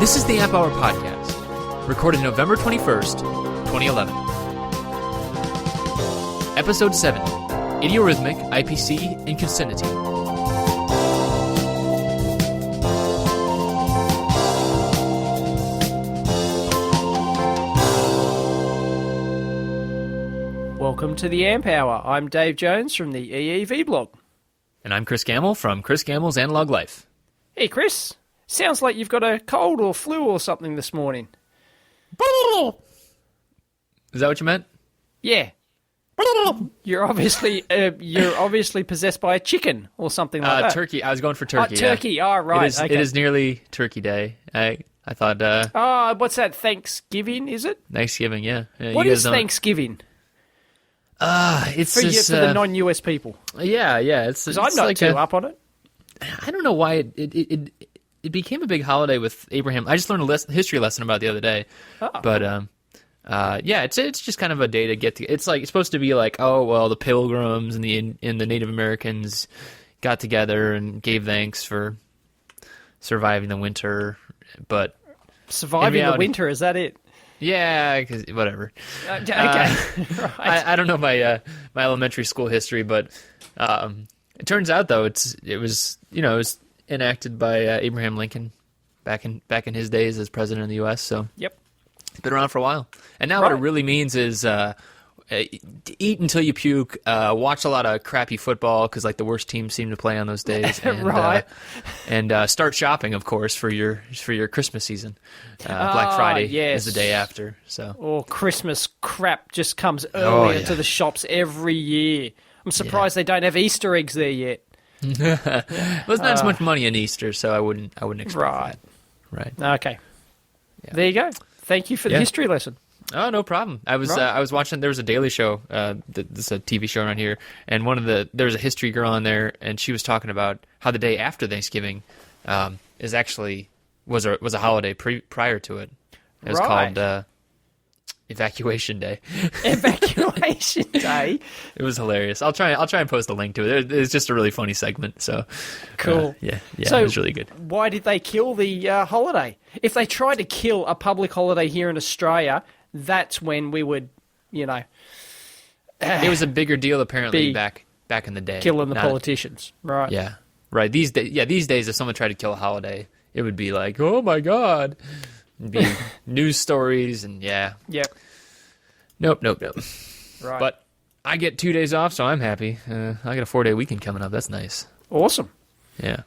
This is the Amp Hour Podcast, recorded November 21st, 2011. Episode 7, Idiorhythmic, IPC, Inconcinnity. Welcome to the Amp Hour. I'm Dave Jones from the EEV blog. And I'm Chris Gamble from Chris Gamble's Analog Life. Hey, Chris. Sounds like you've got a cold or flu or something this morning. Is that what you meant? Yeah. You're obviously possessed by a chicken or something like that. Turkey. I was going for turkey. Turkey. Yeah. Oh, right. It is nearly Turkey Day. I thought. What's that? Thanksgiving? Is it? Thanksgiving. Yeah. What is Thanksgiving? It's for the non-US people. Yeah. It's because I'm not like too up on it. I don't know why it became a big holiday with Abraham. I just learned a history lesson about it the other day. But it's just kind of a day to get to. It's supposed to be like, oh well, the Pilgrims and the Native Americans got together and gave thanks for surviving the winter. But surviving the winter, is that it? Yeah, because whatever. Okay. Right. I don't know my elementary school history, but it turns out though it was enacted by Abraham Lincoln back in his days as president of the U.S. So yep, it's been around for a while. And now what it really means is eat until you puke, watch a lot of crappy football because the worst teams seem to play on those days, and, and start shopping, of course, for your Christmas season. Black Friday is the day after. So Christmas crap just comes earlier to the shops every year. I'm surprised they don't have Easter eggs there yet. Well, there's not as much money in Easter, so I wouldn't expect that. Right. Okay. Yeah. There you go. Thank you for the history lesson. Oh, no problem. I was watching. There was a Daily Show. This is a TV show around here, and there was a history girl on there, and she was talking about how the day after Thanksgiving was a holiday prior to it. It was called Evacuation Day. Evacuation Day. It was hilarious. I'll try and post a link to it. It's just a really funny segment. So cool. So it was really good. Why did they kill the holiday? If they tried to kill a public holiday here in Australia, that's when we would, it was a bigger deal apparently back in the day. Killing the politicians, right? Yeah, right. These days, if someone tried to kill a holiday, it would be like, oh my god, it'd be news stories and Yep. Nope. Right. But I get 2 days off, so I'm happy. I got a 4-day weekend coming up. That's nice. Awesome. Yeah.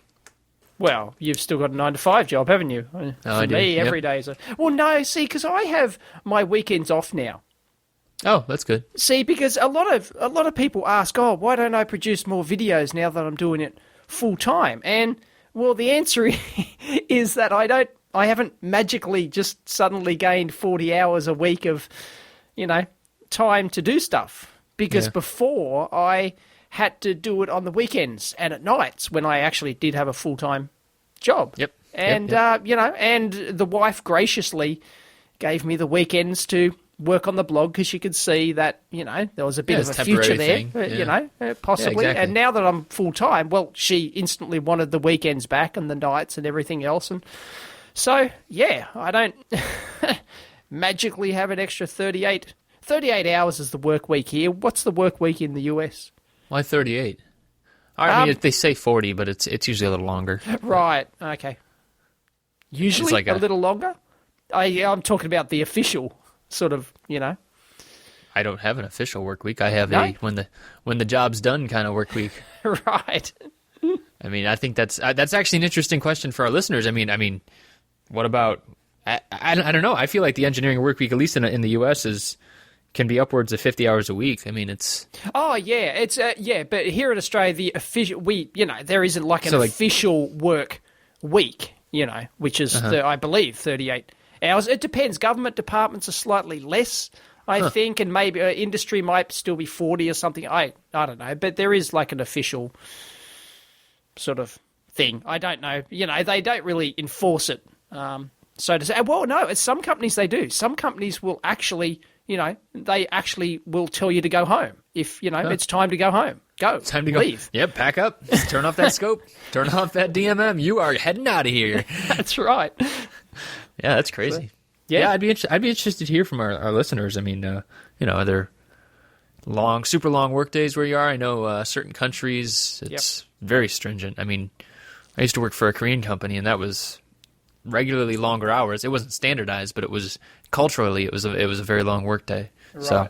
Well, you've still got a 9-to-5 job, haven't you? For me, every day is Well, no, see, because I have my weekends off now. Oh, that's good. See, because a lot of people ask, oh, why don't I produce more videos now that I'm doing it full time? And well, the answer is that I haven't magically just suddenly gained 40 hours a week of, time to do stuff. Because before I had to do it on the weekends and at nights when I actually did have a full-time job. Yep. And, and the wife graciously gave me the weekends to work on the blog because she could see that, there was a bit of a future there, possibly. Yeah, exactly. And now that I'm full-time, well, she instantly wanted the weekends back and the nights and everything else. And so, I don't magically have an extra 38 hours is the work week here. What's the work week in the US? Why 38? I mean, they say 40, but it's usually a little longer. Right. Okay. Usually a little longer? I'm talking about the official sort of, I don't have an official work week. I have a when the job's done kind of work week. Right. I mean, I think that's actually an interesting question for our listeners. I mean, what about? I don't know. I feel like the engineering work week, at least in the U.S., can be upwards of 50 hours a week. I mean, it's... Oh, yeah. It's, but here in Australia, the official... there isn't an official work week, which is, I believe, 38 hours. It depends. Government departments are slightly less, I think, and maybe industry might still be 40 or something. I don't know, but there is an official sort of thing. I don't know. They don't really enforce it, so to say. Well, no, some companies they do. Some companies will actually... they actually will tell you to go home. If, it's time to go home. Go. It's time to leave. Go. Yep, pack up. Turn off that scope. Turn off that DMM. You are heading out of here. That's right. Yeah, that's crazy. Yeah. I'd be interested to hear from our listeners. I mean, are there super long work days where you are? I know certain countries, it's very stringent. I mean, I used to work for a Korean company, and that was regularly longer hours. It wasn't standardized, but it was culturally, it was a very long work day. Right. So,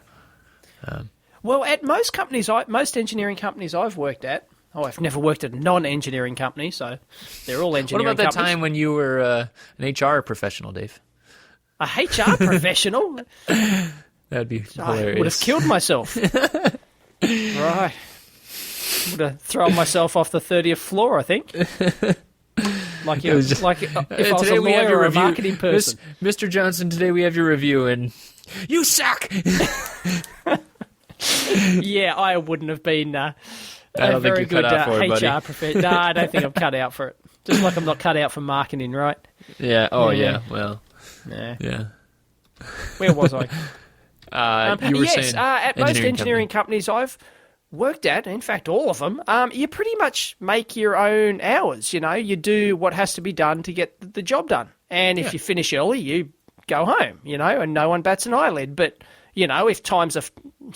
well, at most companies, most engineering companies I've worked at, I've never worked at a non-engineering company, so they're all engineering companies. What about that time when you were an HR professional, Dave? A HR professional? That'd be hilarious. I would have killed myself. Right. Would have thrown myself off the 30th floor, I think. Like if I was a lawyer or a marketing person. Mr. Johnson, today we have your review, and you suck! Yeah, I wouldn't have been a very good HR professional. No, I don't think I'm cut out for it. Just like I'm not cut out for marketing, right? Yeah. Oh, yeah. Well. Yeah. Where was I? You were saying at most engineering companies I've worked at, in fact, all of them, you pretty much make your own hours. You do what has to be done to get the job done. And if you finish early, you go home, and no one bats an eyelid. But, if times are,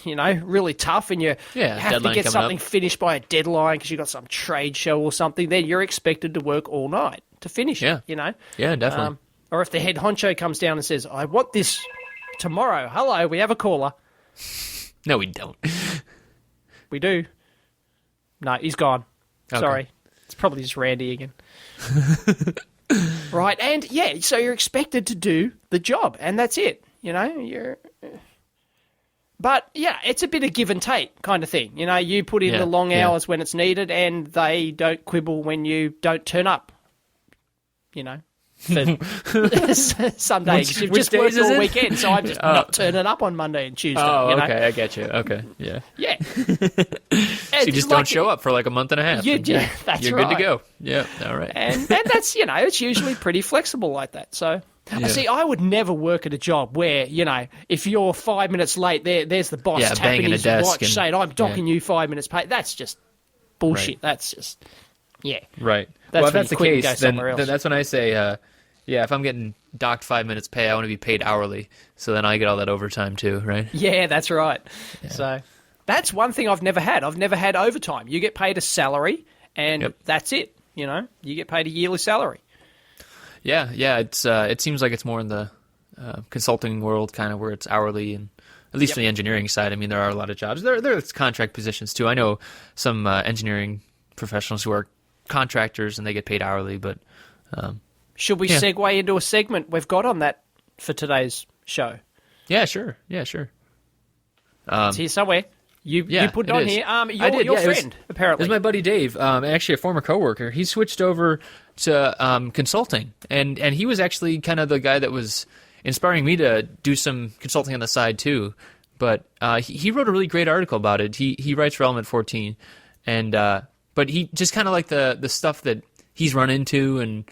really tough and you have to get something finished by a deadline because you've got some trade show or something, then you're expected to work all night to finish it, Yeah, definitely. Or if the head honcho comes down and says, I want this tomorrow. Hello, we have a caller. No, we don't. We do. No, he's gone. Okay. Sorry. It's probably just Randy again. Right, and so you're expected to do the job, and that's it. But, it's a bit of give and take kind of thing. You put in the long hours when it's needed, and they don't quibble when you don't turn up. Some days you've just worked all weekend, so I'm just not turning up on Monday and Tuesday. Okay, I get you. Okay, yeah. So you just don't show up for like a month and a half. That's you're right. Good to go. Yeah, all right. And that's it's usually pretty flexible like that. So see, I would never work at a job where if you're 5 minutes late, there's the boss tapping his watch saying I'm docking you 5 minutes pay. That's just bullshit. Right. That's just right. That's if that's the case, then else. That's when I say. If I'm getting docked 5 minutes pay, I want to be paid hourly. So then I get all that overtime too, right? Yeah, that's right. Yeah. So that's one thing I've never had. I've never had overtime. You get paid a salary, and that's it. You get paid a yearly salary. Yeah. It seems like it's more in the consulting world, kind of where it's hourly, and at least on the engineering side. I mean, there are a lot of jobs. There's contract positions too. I know some engineering professionals who are contractors and they get paid hourly, but. Should we segue into a segment we've got on that for today's show? Yeah, sure. It's here somewhere. You put it on here. Your friend, apparently. It was my buddy Dave, actually a former coworker. He switched over to consulting, and he was actually kind of the guy that was inspiring me to do some consulting on the side too. But he wrote a really great article about it. He writes for Element 14, and but he just kind of like the stuff that he's run into and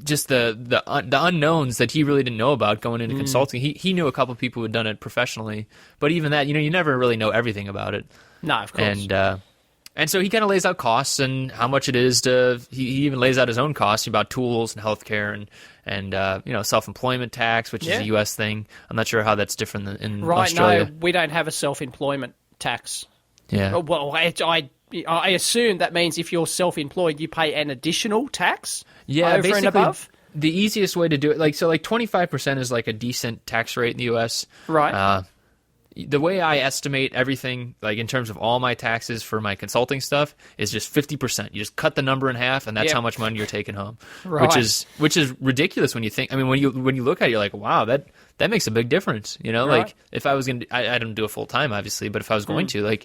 just the unknowns that he really didn't know about going into consulting. He knew a couple of people who had done it professionally, but even that, you never really know everything about it. No, of course. And so he kind of lays out costs and how much it is to. He even lays out his own costs about tools and healthcare and self-employment tax, which is a U.S. thing. I'm not sure how that's different in Australia. No, we don't have a self-employment tax. Yeah. Well, I assume that means if you're self-employed, you pay an additional tax over and above? The easiest way to do it, 25% is like a decent tax rate in the U.S. Right. The way I estimate everything, in terms of all my taxes for my consulting stuff, is just 50%. You just cut the number in half, and that's how much money you're taking home. Right. Which is ridiculous when you think. I mean, when you look at it, you're like, wow, that makes a big difference. Right. If I was going to, I don't do it full time, obviously, but if I was going to,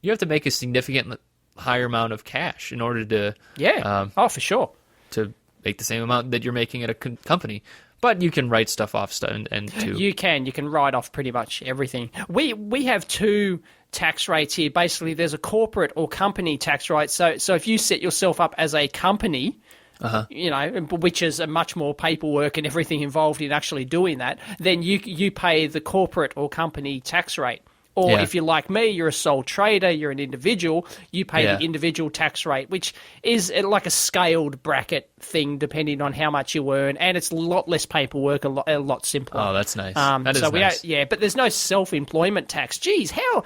you have to make a significant higher amount of cash in order to for sure, to make the same amount that you're making at a company. But you can write stuff off and too. You can write off pretty much everything. We have two tax rates here. Basically, there's a corporate or company tax rate. So if you set yourself up as a company, which is a much more paperwork and everything involved in actually doing that, then you pay the corporate or company tax rate, Or Yeah. if you're like me, you're a sole trader, you're an individual, you pay Yeah. the individual tax rate, which is like a scaled bracket thing depending on how much you earn, and it's a lot less paperwork, a lot simpler. Oh, that's nice. That is nice. Yeah, but there's no self-employment tax. Geez, how?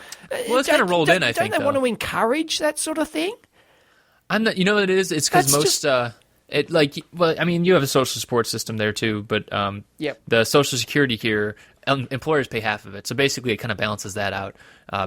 Well, it's kind of rolled in, I think, Don't they want to encourage that sort of thing? I'm not. You know what it is? It's because most. I mean, you have a social support system there too, but Yep. the Social Security here, employers pay half of it. So basically, it kind of balances that out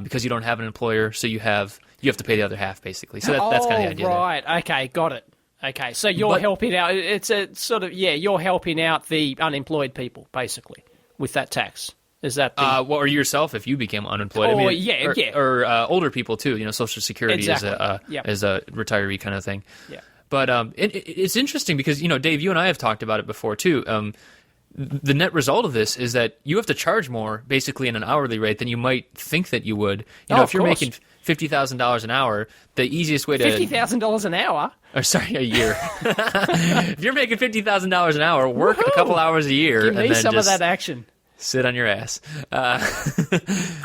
because you don't have an employer, so you have to pay the other half basically. So that's kind of the idea. Right. There. Okay, got it. Okay, so you're helping out. It's a sort of you're helping out the unemployed people basically with that tax. Is that or yourself if you became unemployed? Oh, or older people too. You know, Social Security is a retiree kind of thing. Yeah. But it's interesting because, you know, Dave, you and I have talked about it before, too. The net result of this is that you have to charge more, basically, in an hourly rate than you might think that you would. You know, if you're making $50,000 an hour, the easiest way to... $50,000 an hour? Or, sorry, a year. If you're making $50,000 an hour, work a couple hours a year. Give me and then some just of that action. Sit on your ass.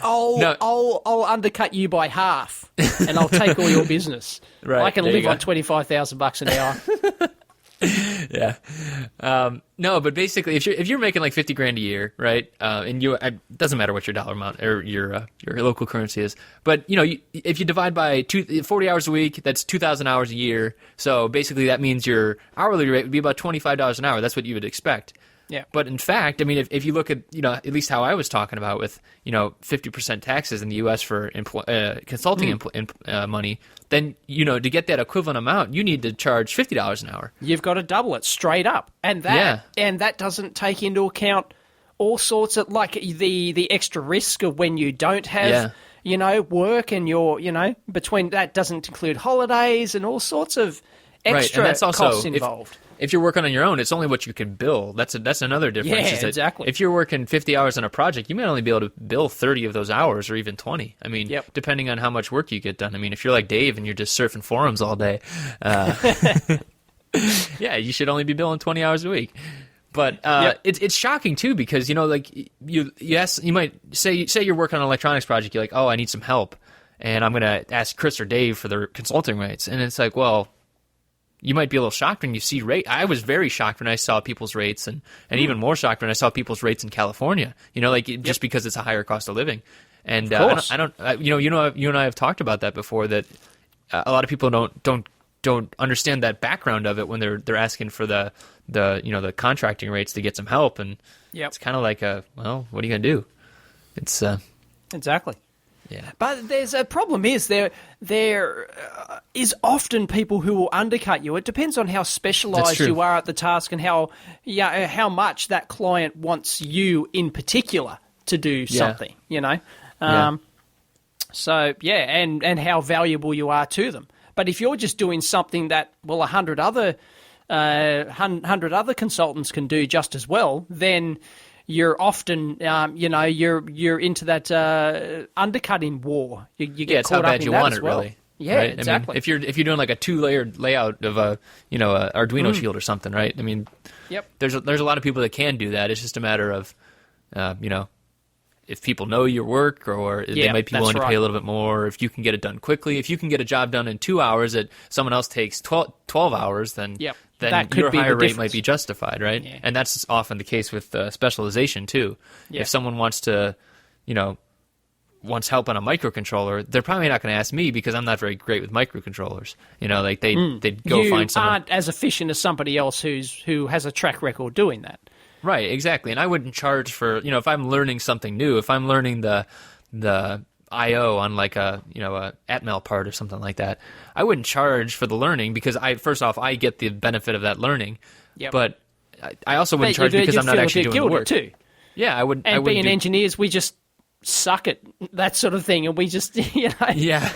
I'll undercut you by half, and I'll take all your business. Right, I can live on $25,000 an hour. Yeah. No, but basically, if you're making like 50 grand a year, right? And it doesn't matter what your dollar amount or your local currency is, but you know, if you divide by 40 hours a week, that's 2,000 hours a year. So basically, that means your hourly rate would be about $25 an hour. That's what you would expect. Yeah. But in fact, I mean, if you look at, you know, at least how I was talking about with, you know, 50% taxes in the U.S. for consulting money, then, you know, to get that equivalent amount, you need to charge $50 an hour. You've got to double it straight up. And that doesn't take into account all sorts of, like, the extra risk of when you don't have, you know, work and you're, you know, between that doesn't include holidays and all sorts of extra and that's also, costs involved. If you're working on your own, it's only what you can bill. That's another difference. Yeah, is that exactly. If you're working 50 hours on a project, you might only be able to bill 30 of those hours or even 20. I mean, depending on how much work you get done. I mean, if you're like Dave and you're just surfing forums all day, yeah, you should only be billing 20 hours a week. But it's shocking too because, you know, like you might say you're working on an electronics project. You're like, oh, I need some help, and I'm going to ask Chris or Dave for their consulting rates, and it's like, well. You might be a little shocked when you see rate. I was very shocked when I saw people's rates, and even more shocked when I saw people's rates in California. You know, like just because it's a higher cost of living. And you and I have talked about that before. That a lot of people don't understand that background of it when they're asking for the contracting rates to get some help. And it's kind of like well, what are you gonna do? It's exactly. Yeah. But there's a problem is there is often people who will undercut you. It depends on how specialised you are at the task and how much that client wants you in particular to do something, you know. So, and how valuable you are to them. But if you're just doing something that, well, 100 other consultants can do just as well, then you're often, you're into that undercutting war. You get it's caught how up bad in you that want as it, well. really. Yeah, right? exactly. I mean, if you're doing like a 2-layered layout of a Arduino shield or something, right? I mean, there's a lot of people that can do that. It's just a matter of, if people know your work or they might be willing to pay a little bit more. If you can get it done quickly, if you can get a job done in 2 hours that someone else takes 12 hours, then your higher rate might be justified, right? Yeah. And that's often the case with specialization too. Yeah. If someone wants to, wants help on a microcontroller, they're probably not going to ask me because I'm not very great with microcontrollers. You know, like they'd go find someone. You aren't as efficient as somebody else who has a track record doing that. Right, exactly. And I wouldn't charge for, if I'm learning something new, if I'm learning the I/O on like a Atmel part or something like that, I wouldn't charge for the learning because first off, I get the benefit of that learning. Yep. But I also wouldn't charge because I'm not actually doing the work. Too. Yeah, I would. And being engineers, we just suck at that sort of thing, and we just, Yeah.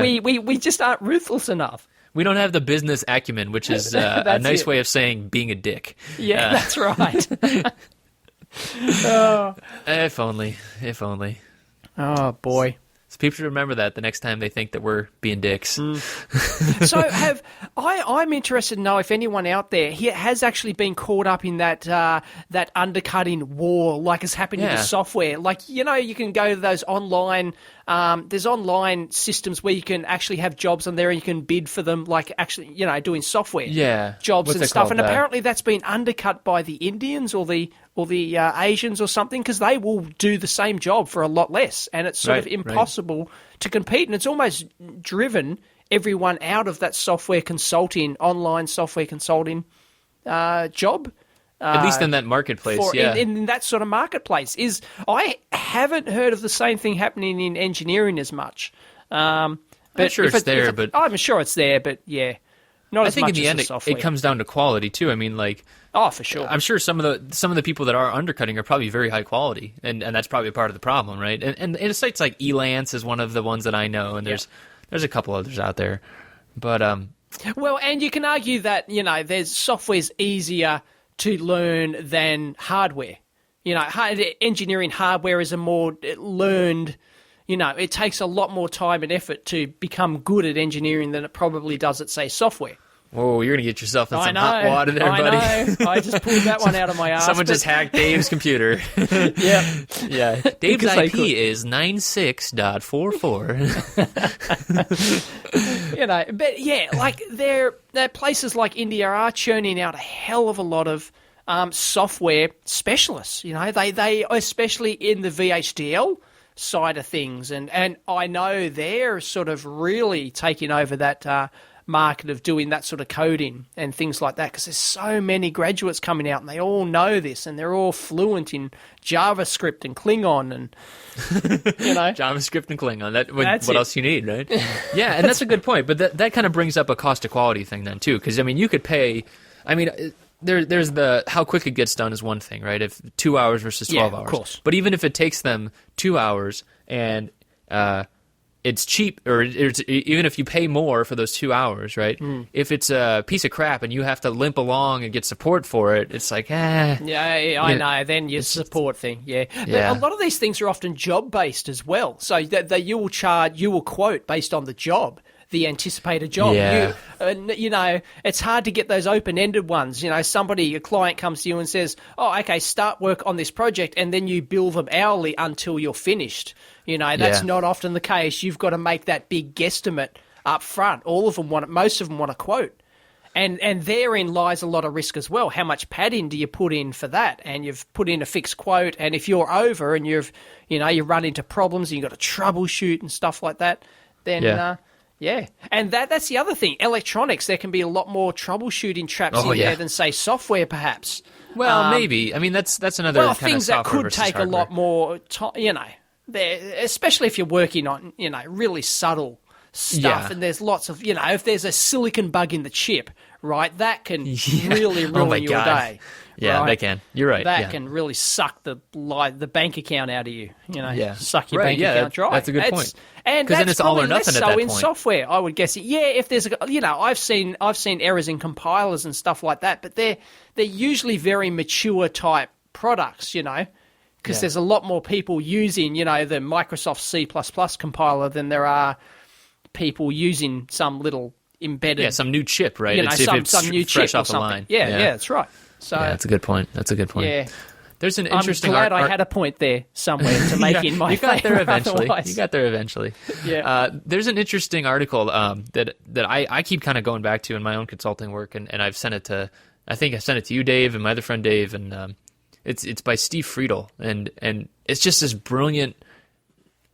we just aren't ruthless enough. We don't have the business acumen, which is a nice way of saying being a dick. Yeah, that's right. If only. Oh, boy. So people should remember that the next time they think that we're being dicks. So I'm interested to know if anyone out there here has actually been caught up in that undercutting war, like has happened with software. Like, you can go to those online. There's online systems where you can actually have jobs on there and you can bid for them, like actually, doing software jobs and stuff. And apparently that's been undercut by the Indians or the Asians or something, because they will do the same job for a lot less, and it's sort of impossible to compete. And it's almost driven everyone out of that online software consulting job. At least in that marketplace, in that sort of marketplace. I haven't heard of the same thing happening in engineering as much. But I'm sure it's there, but I'm sure it's there, but not as much as the software. I think in the end it comes down to quality too. I mean, like, oh, for sure. I'm sure some of the people that are undercutting are probably very high quality, and that's probably part of the problem, right? And sites like Elance is one of the ones that I know, and there's a couple others out there, but well, and you can argue that there's software's easier to learn than hardware. Engineering hardware is a more learned. It takes a lot more time and effort to become good at engineering than it probably does at, say, software. Whoa, you're going to get yourself in some hot water there, buddy. I know. I just pulled that one out of my ass. Someone just hacked Dave's computer. Yeah. Dave's IP is 96.44. But like there places like India are churning out a hell of a lot of software specialists. They especially in the VHDL side of things, and I know they're sort of really taking over that market of doing that sort of coding and things like that, because there's so many graduates coming out and they all know this and they're all fluent in JavaScript and Klingon and JavaScript and Klingon. What else you need, right? Yeah, and that's a good point. But that kind of brings up a cost to quality thing then too, because you could pay. There's the how quick it gets done is one thing, right? If 2 hours versus 12 hours. Of course. But even if it takes them 2 hours and it's cheap, or even if you pay more for those 2 hours, right? If it's a piece of crap and you have to limp along and get support for it, it's like, Yeah, I know. Then your support thing, But a lot of these things are often job-based as well. So that you will quote based on the job, the anticipated job. Yeah. It's hard to get those open-ended ones. A client comes to you and says, oh, okay, start work on this project, and then you bill them hourly until you're finished. That's not often the case. You've got to make that big guesstimate up front. Most of them want a quote. And therein lies a lot of risk as well. How much padding do you put in for that? And you've put in a fixed quote, and if you're over and you run into problems and you've got to troubleshoot and stuff like that, then and that's the other thing. Electronics, there can be a lot more troubleshooting traps there than, say, software, perhaps. Well, maybe. That's another kind of things that could take hardware. A lot more time, especially if you're working on, really subtle stuff, and there's lots of, if there's a silicon bug in the chip, right, that can really ruin your day. Yeah, right? they can. You're right. That can really suck the bank account out of you. Suck your bank account dry. That's a good point. And because then it's all or nothing at that point. in software, I would guess. If there's I've seen errors in compilers and stuff like that, but they're usually very mature type products, because there's a lot more people using the Microsoft C++ compiler than there are people using some little embedded, some new chip, right? Some new chip fresh or off the something. line. Yeah, that's right. So that's a good point. Yeah. There's an interesting. I'm glad I had a point there somewhere to make in my. You got there eventually. Otherwise. You got there eventually. Yeah. There's an interesting article that I keep kind of going back to in my own consulting work, and I've sent it to. I think I sent it to you, Dave, and my other friend Dave, and it's by Steve Friedel, and it's just this brilliant.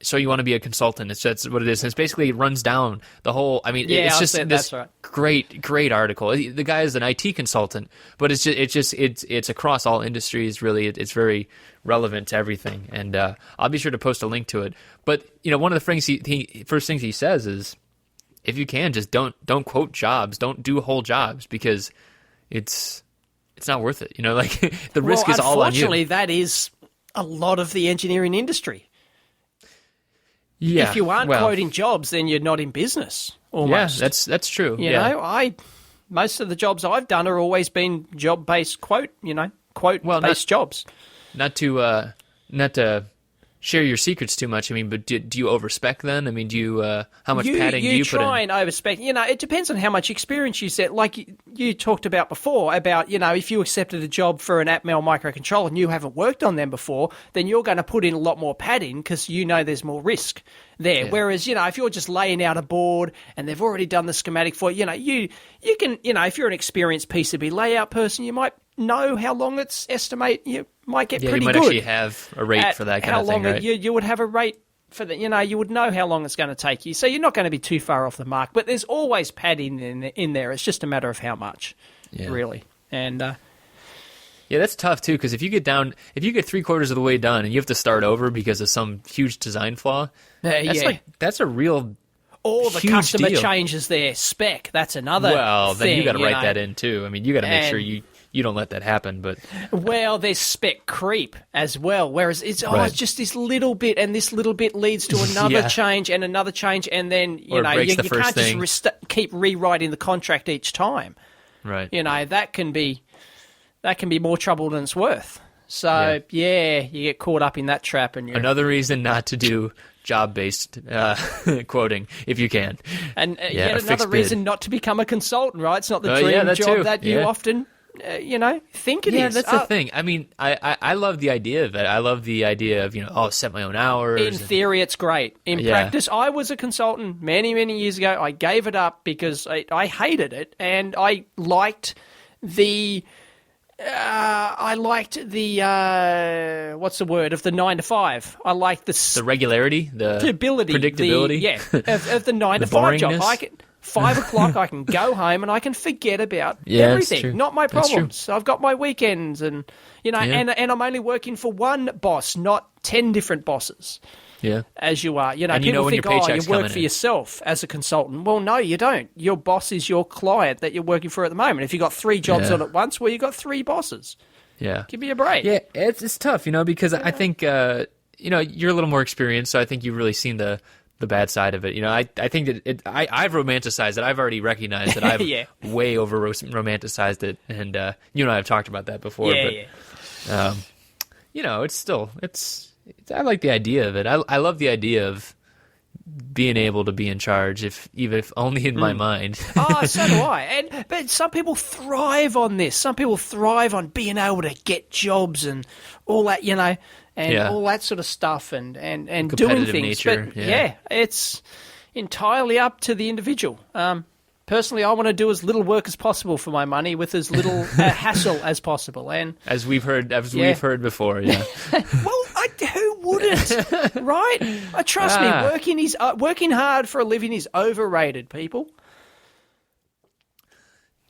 So you want to be a consultant? That's what it is. And it's basically it runs down the whole. It's just this great article. The guy is an IT consultant, but it's across all industries. Really, it's very relevant to everything. And I'll be sure to post a link to it. But one of the things first things he says is, if you can, just don't quote jobs, don't do whole jobs, because it's not worth it. The risk is all on you. Unfortunately, that is a lot of the engineering industry. Yeah, if you aren't quoting jobs, then you're not in business. Almost. Yeah, that's true. Most of the jobs I've done are always been job-based quote-based jobs. Not to share your secrets too much. I mean, but do you overspec then? I mean, do you how much padding do you put in? You try and overspec. It depends on how much experience you set. Like you talked about before, about if you accepted a job for an Atmel microcontroller and you haven't worked on them before, then you're going to put in a lot more padding because there's more risk there. Yeah. Whereas if you're just laying out a board and they've already done the schematic for you can if you're an experienced PCB layout person, you might know how long it's estimate. You might get pretty good. You might actually have a rate for that kind of thing, right? You would have a rate for that. You would know how long it's going to take you. So you're not going to be too far off the mark. But there's always padding in there. It's just a matter of how much, really. And yeah, that's tough too, because if you get 3/4 of the way done and you have to start over because of some huge design flaw, that's a real or the customer changes their spec. That's another thing. Then you got to write that in too. I mean, you got to make sure you don't let that happen. But there's spec creep as well. Whereas it's just this little bit, and this little bit leads to another change and another change, and then you can't just keep rewriting the contract each time. Right. That can be more trouble than it's worth. So you get caught up in that trap, and another reason not to do job-based quoting if you can, and yet another reason not to become a consultant. Right? It's not the dream job that you often think it is. Yeah, that's the thing. I mean, I love the idea of it. I love the idea of set my own hours. In theory, it's great. In practice, I was a consultant many, many years ago. I gave it up because I hated it, and I liked the what's the word of the 9 to 5. I like the regularity, the stability, predictability, of the 9 to 5 job. I can 5 o'clock. I can go home and I can forget about everything. Not my problems. I've got my weekends, and and I'm only working for one boss, not 10 different bosses. Yeah, as you are. And people think, you work for yourself as a consultant. Well, no, you don't. Your boss is your client that you're working for at the moment. If you've got 3 jobs on at once, you've got 3 bosses. Yeah. Give me a break. Yeah, it's tough, because I think, you're a little more experienced, so I think you've really seen the bad side of it. I think that I've romanticized it. I've already recognized that I've way over romanticized it, and you and I have talked about that before. It's I like the idea of it. I love the idea of being able to be in charge, even if only in my mind. So do I. But some people thrive on this. Some people thrive on being able to get jobs and all that, and all that sort of stuff, and doing things. Nature. But it's entirely up to the individual. Personally, I want to do as little work as possible for my money with as little hassle as possible. And as we've heard before, well, who wouldn't, right? Trust me, working hard for a living is overrated, people.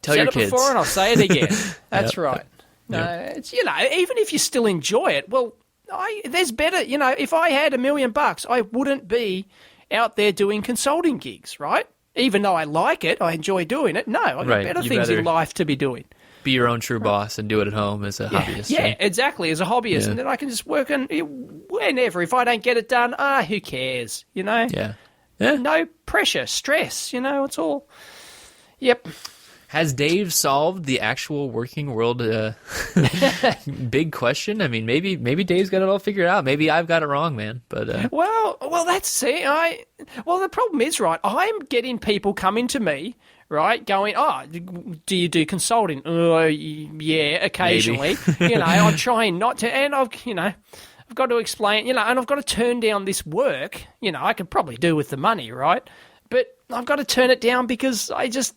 Tell your kids. Said it before, and I'll say it again. That's right. No, it's even if you still enjoy it, there's better. If I had $1 million, I wouldn't be out there doing consulting gigs, right? Even though I like it, I enjoy doing it. No, I've got better things in life to be doing. Be your own true boss and do it at home as a hobbyist. Yeah, exactly, as a hobbyist. And then I can just work on whenever. If I don't get it done, who cares, Yeah. No pressure, stress, it's all... Yep. Has Dave solved the actual working world big question? I mean, maybe Dave's got it all figured out. Maybe I've got it wrong, man. But well, the problem is, right, I'm getting people coming to me, right, going, do you do consulting? Yeah, occasionally. I'm trying not to, and I've got to explain, and I've got to turn down this work. I could probably do with the money, right? But I've got to turn it down because I just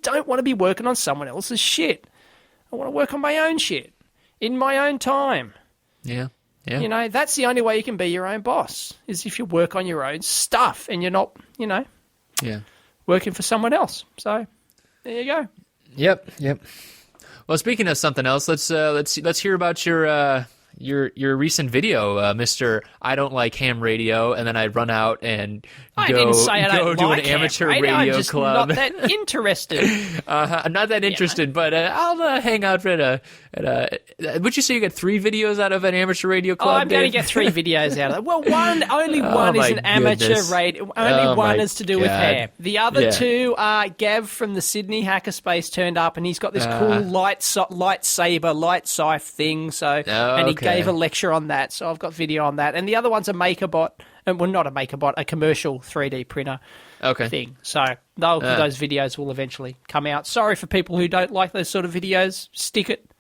don't want to be working on someone else's shit. I want to work on my own shit in my own time. Yeah. Yeah. That's the only way you can be your own boss, is if you work on your own stuff and you're not, working for someone else. So there you go. Yep. Well, speaking of something else, let's hear about your recent video, Mr. I don't like ham radio, and then I'd run out and go do an amateur radio I'm just club. Not that interested. I'm not that interested, but I'll hang out at Would you say you get 3 videos out of an amateur radio club? I'm going to get 3 videos out of it. Well, only one is an amateur radio. Only one is to do with ham. The other 2 are Gav from the Sydney Hackerspace turned up, and he's got this cool light scythe thing. So, and he gave a lecture on that. So I've got video on that. And the other one's a MakerBot, well, not a MakerBot, a commercial 3D printer. Thing. So those videos will eventually come out. Sorry for people who don't like those sort of videos. Stick it.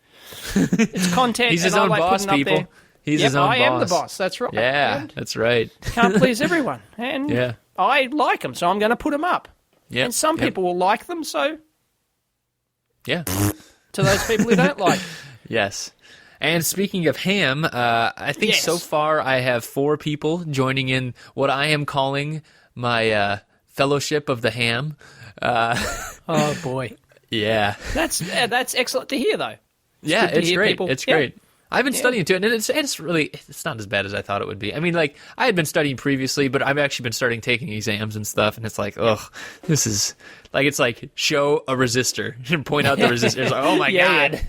It's content. He's his own boss, people. He's his own boss. I am the boss. That's right. Yeah, that's right. Can't please everyone. And I like them, so I'm going to put them up. Yep. And some people will like them, so... Yeah. To those people who don't like. Yes. And speaking of ham, I think so far I have 4 people joining in what I am calling my Fellowship of the Ham. Oh, boy. Yeah. That's excellent to hear, though. It's great. People. It's great. I've been studying too, and it's not as bad as I thought it would be. I mean, like, I had been studying previously, but I've actually been starting taking exams and stuff, and it's like, this is like, it's like show a resistor and point out the resistor. It's like, oh my god.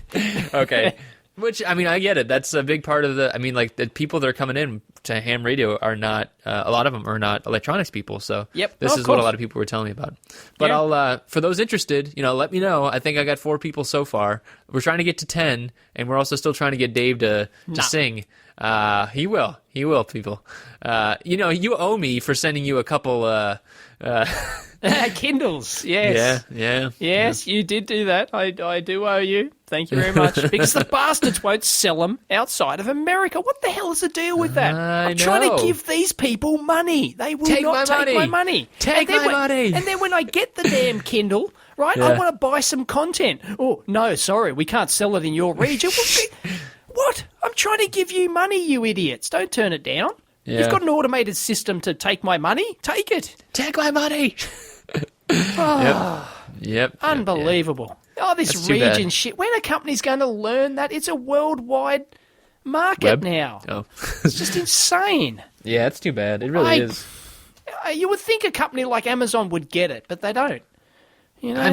Okay. Which, I mean, I get it. That's a big part of the, I mean, like, the people that are coming in to ham radio are not, a lot of them are not electronics people, so this is what a lot of people were telling me about. But I'll, for those interested, let me know. I think I got 4 people so far. We're trying to get to 10, and we're also still trying to get Dave to sing. He will, people. You owe me for sending you a couple, Kindles, yes. Yeah. Yes, you did do that. I do owe you. Thank you very much. Because the bastards won't sell them outside of America. What the hell is the deal with that? I'm trying to give these people money. They will not take my money. Take my money. And then when I get the damn Kindle, right, I want to buy some content. Oh, no, sorry, we can't sell it in your region. What? I'm trying to give you money, you idiots. Don't turn it down. Yeah. You've got an automated system to take my money. Take it. Take my money. Yep. Unbelievable. Oh, this region shit. When are companies going to learn that? It's a worldwide market now. Oh. It's just insane. Yeah, it's too bad. It really is. You would think a company like Amazon would get it, but they don't. I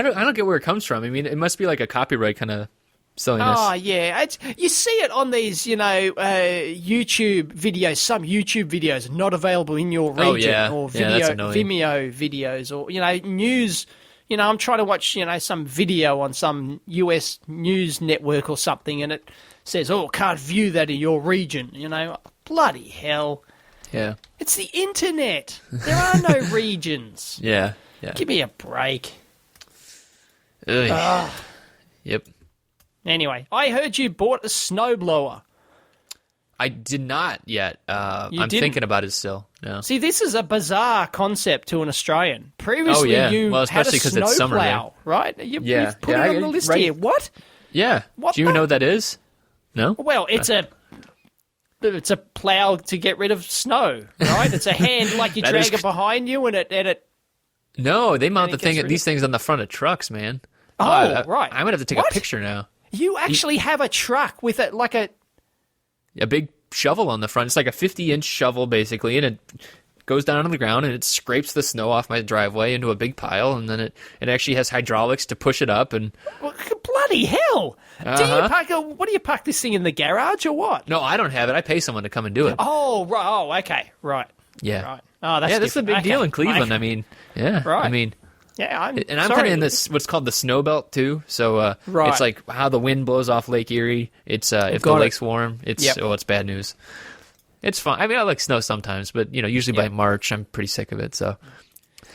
don't get where it comes from. I mean, it must be like a copyright kind of silliness. Oh, yeah. You see it on these, YouTube videos. Some YouTube videos not available in your region, or Vimeo videos, or news. I'm trying to watch some video on some US news network or something, and it says, "Oh, can't view that in your region." Bloody hell. Yeah. It's the internet. There are no regions. Yeah. Give me a break. Yep. Anyway, I heard you bought a snowblower. I did not yet. I'm thinking about it still. No. See, this is a bizarre concept to an Australian. Previously, you had a snowplow, right? You've put it on the list here. What? Yeah. Do you know what that is? No? Well, it's a plow to get rid of snow, right? It's a hand like you drag it behind you, and it. No, they mount these things on the front of trucks, man. Oh, right. I'm gonna have to take a picture now. You actually have a truck with a big shovel on the front. It's like a 50-inch shovel, basically, and it goes down on the ground, and it scrapes the snow off my driveway into a big pile, and then it actually has hydraulics to push it up. And bloody hell! What do you park this thing in the garage or what? No, I don't have it. I pay someone to come and do it. Oh, right. Oh, okay. Right. Yeah. Right. Oh, that's a big deal in Cleveland. I mean, yeah. Right. I mean... Yeah, I'm kind of in this what's called the snow belt too. So it's like how the wind blows off Lake Erie. It's if the lake's warm, it's bad news. It's fun. I mean, I like snow sometimes, but usually by March I'm pretty sick of it. So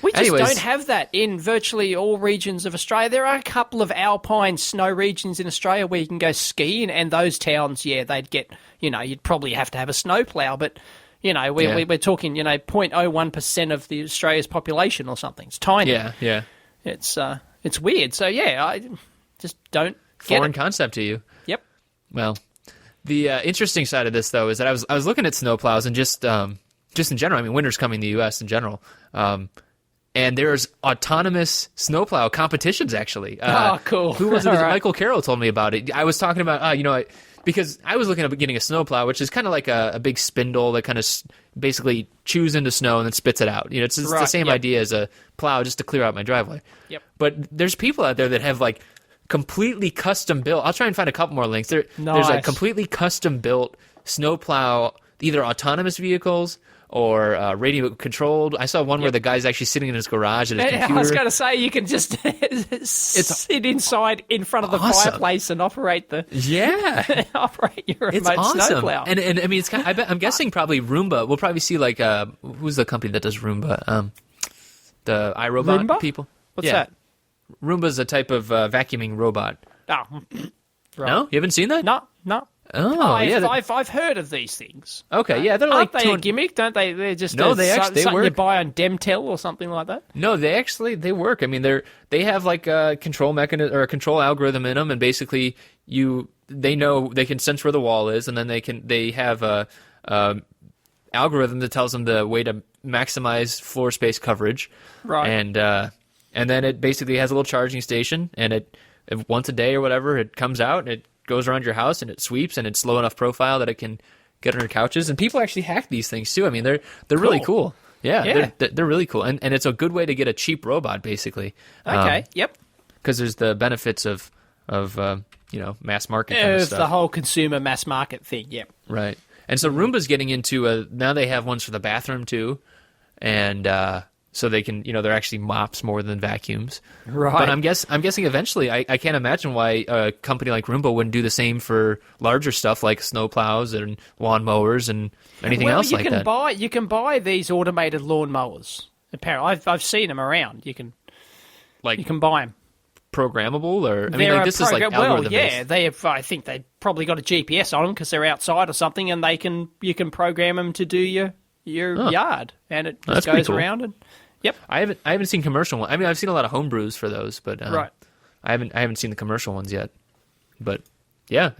we just don't have that in virtually all regions of Australia. There are a couple of alpine snow regions in Australia where you can go skiing, and those towns, they'd get you'd probably have to have a snowplow, but. We're talking, 0.01% of the Australia's population or something. It's tiny. Yeah. It's weird. So, I just don't get Foreign concept to you. Yep. Well, the interesting side of this, though, is that I was looking at snowplows and just in general. I mean, winter's coming in the U.S. in general. And there's autonomous snowplow competitions, actually. Cool. Who was it? Right. Michael Carroll told me about it. I was talking about, because I was looking at getting a snowplow, which is kind of like a big spindle that kind of basically chews into snow and then spits it out. It's the same idea as a plow, just to clear out my driveway. Yep. But there's people out there that have like completely custom built. I'll try and find a couple more links. There's a completely custom built snowplow, either autonomous vehicles or radio controlled. I saw one where the guy's actually sitting in his garage at his computer. I was going to say, you can just sit inside in front of the fireplace and operate operate your remote snowplow. And I mean, it's I'm guessing probably Roomba. We'll probably see like who's the company that does Roomba? The iRobot Roomba? people. What's that? Roomba's a type of vacuuming robot. Oh, right. No, you haven't seen that? No. Oh, yeah. I've heard of these things. Okay, yeah, they're Aren't like they a gimmick? Don't they? They're just they something work. you buy on Demtel or something like that. No, they work. I mean, they have like a control mechanism or a control algorithm in them, and basically they know they can sense where the wall is, and then they have a algorithm that tells them the way to maximize floor space coverage. Right. And then it basically has a little charging station, and it once a day or whatever, it comes out and it goes around your house and it sweeps, and it's low enough profile that it can get under couches. And people actually hack these things too. I mean, they're really cool. Yeah. They're really cool, and it's a good way to get a cheap robot, basically. Okay. Yep. Because there's the benefits of mass market kind of stuff. The whole consumer mass market thing. Yep. Right. And so Roomba's getting into now they have ones for the bathroom too, and so they can, they're actually mops more than vacuums. Right. But I'm guessing eventually, I can't imagine why a company like Roomba wouldn't do the same for larger stuff like snowplows and lawn mowers and anything else like that. You can buy these automated lawn mowers. Apparently, I've seen them around. You can buy them. Programmable, or this is like algorithm based. I think they probably got a GPS on them because they're outside or something, and you can program them to do your yard, and it just goes around and. Yep. I haven't seen commercial ones. I mean, I've seen a lot of homebrews for those, but right. I haven't seen the commercial ones yet. But yeah,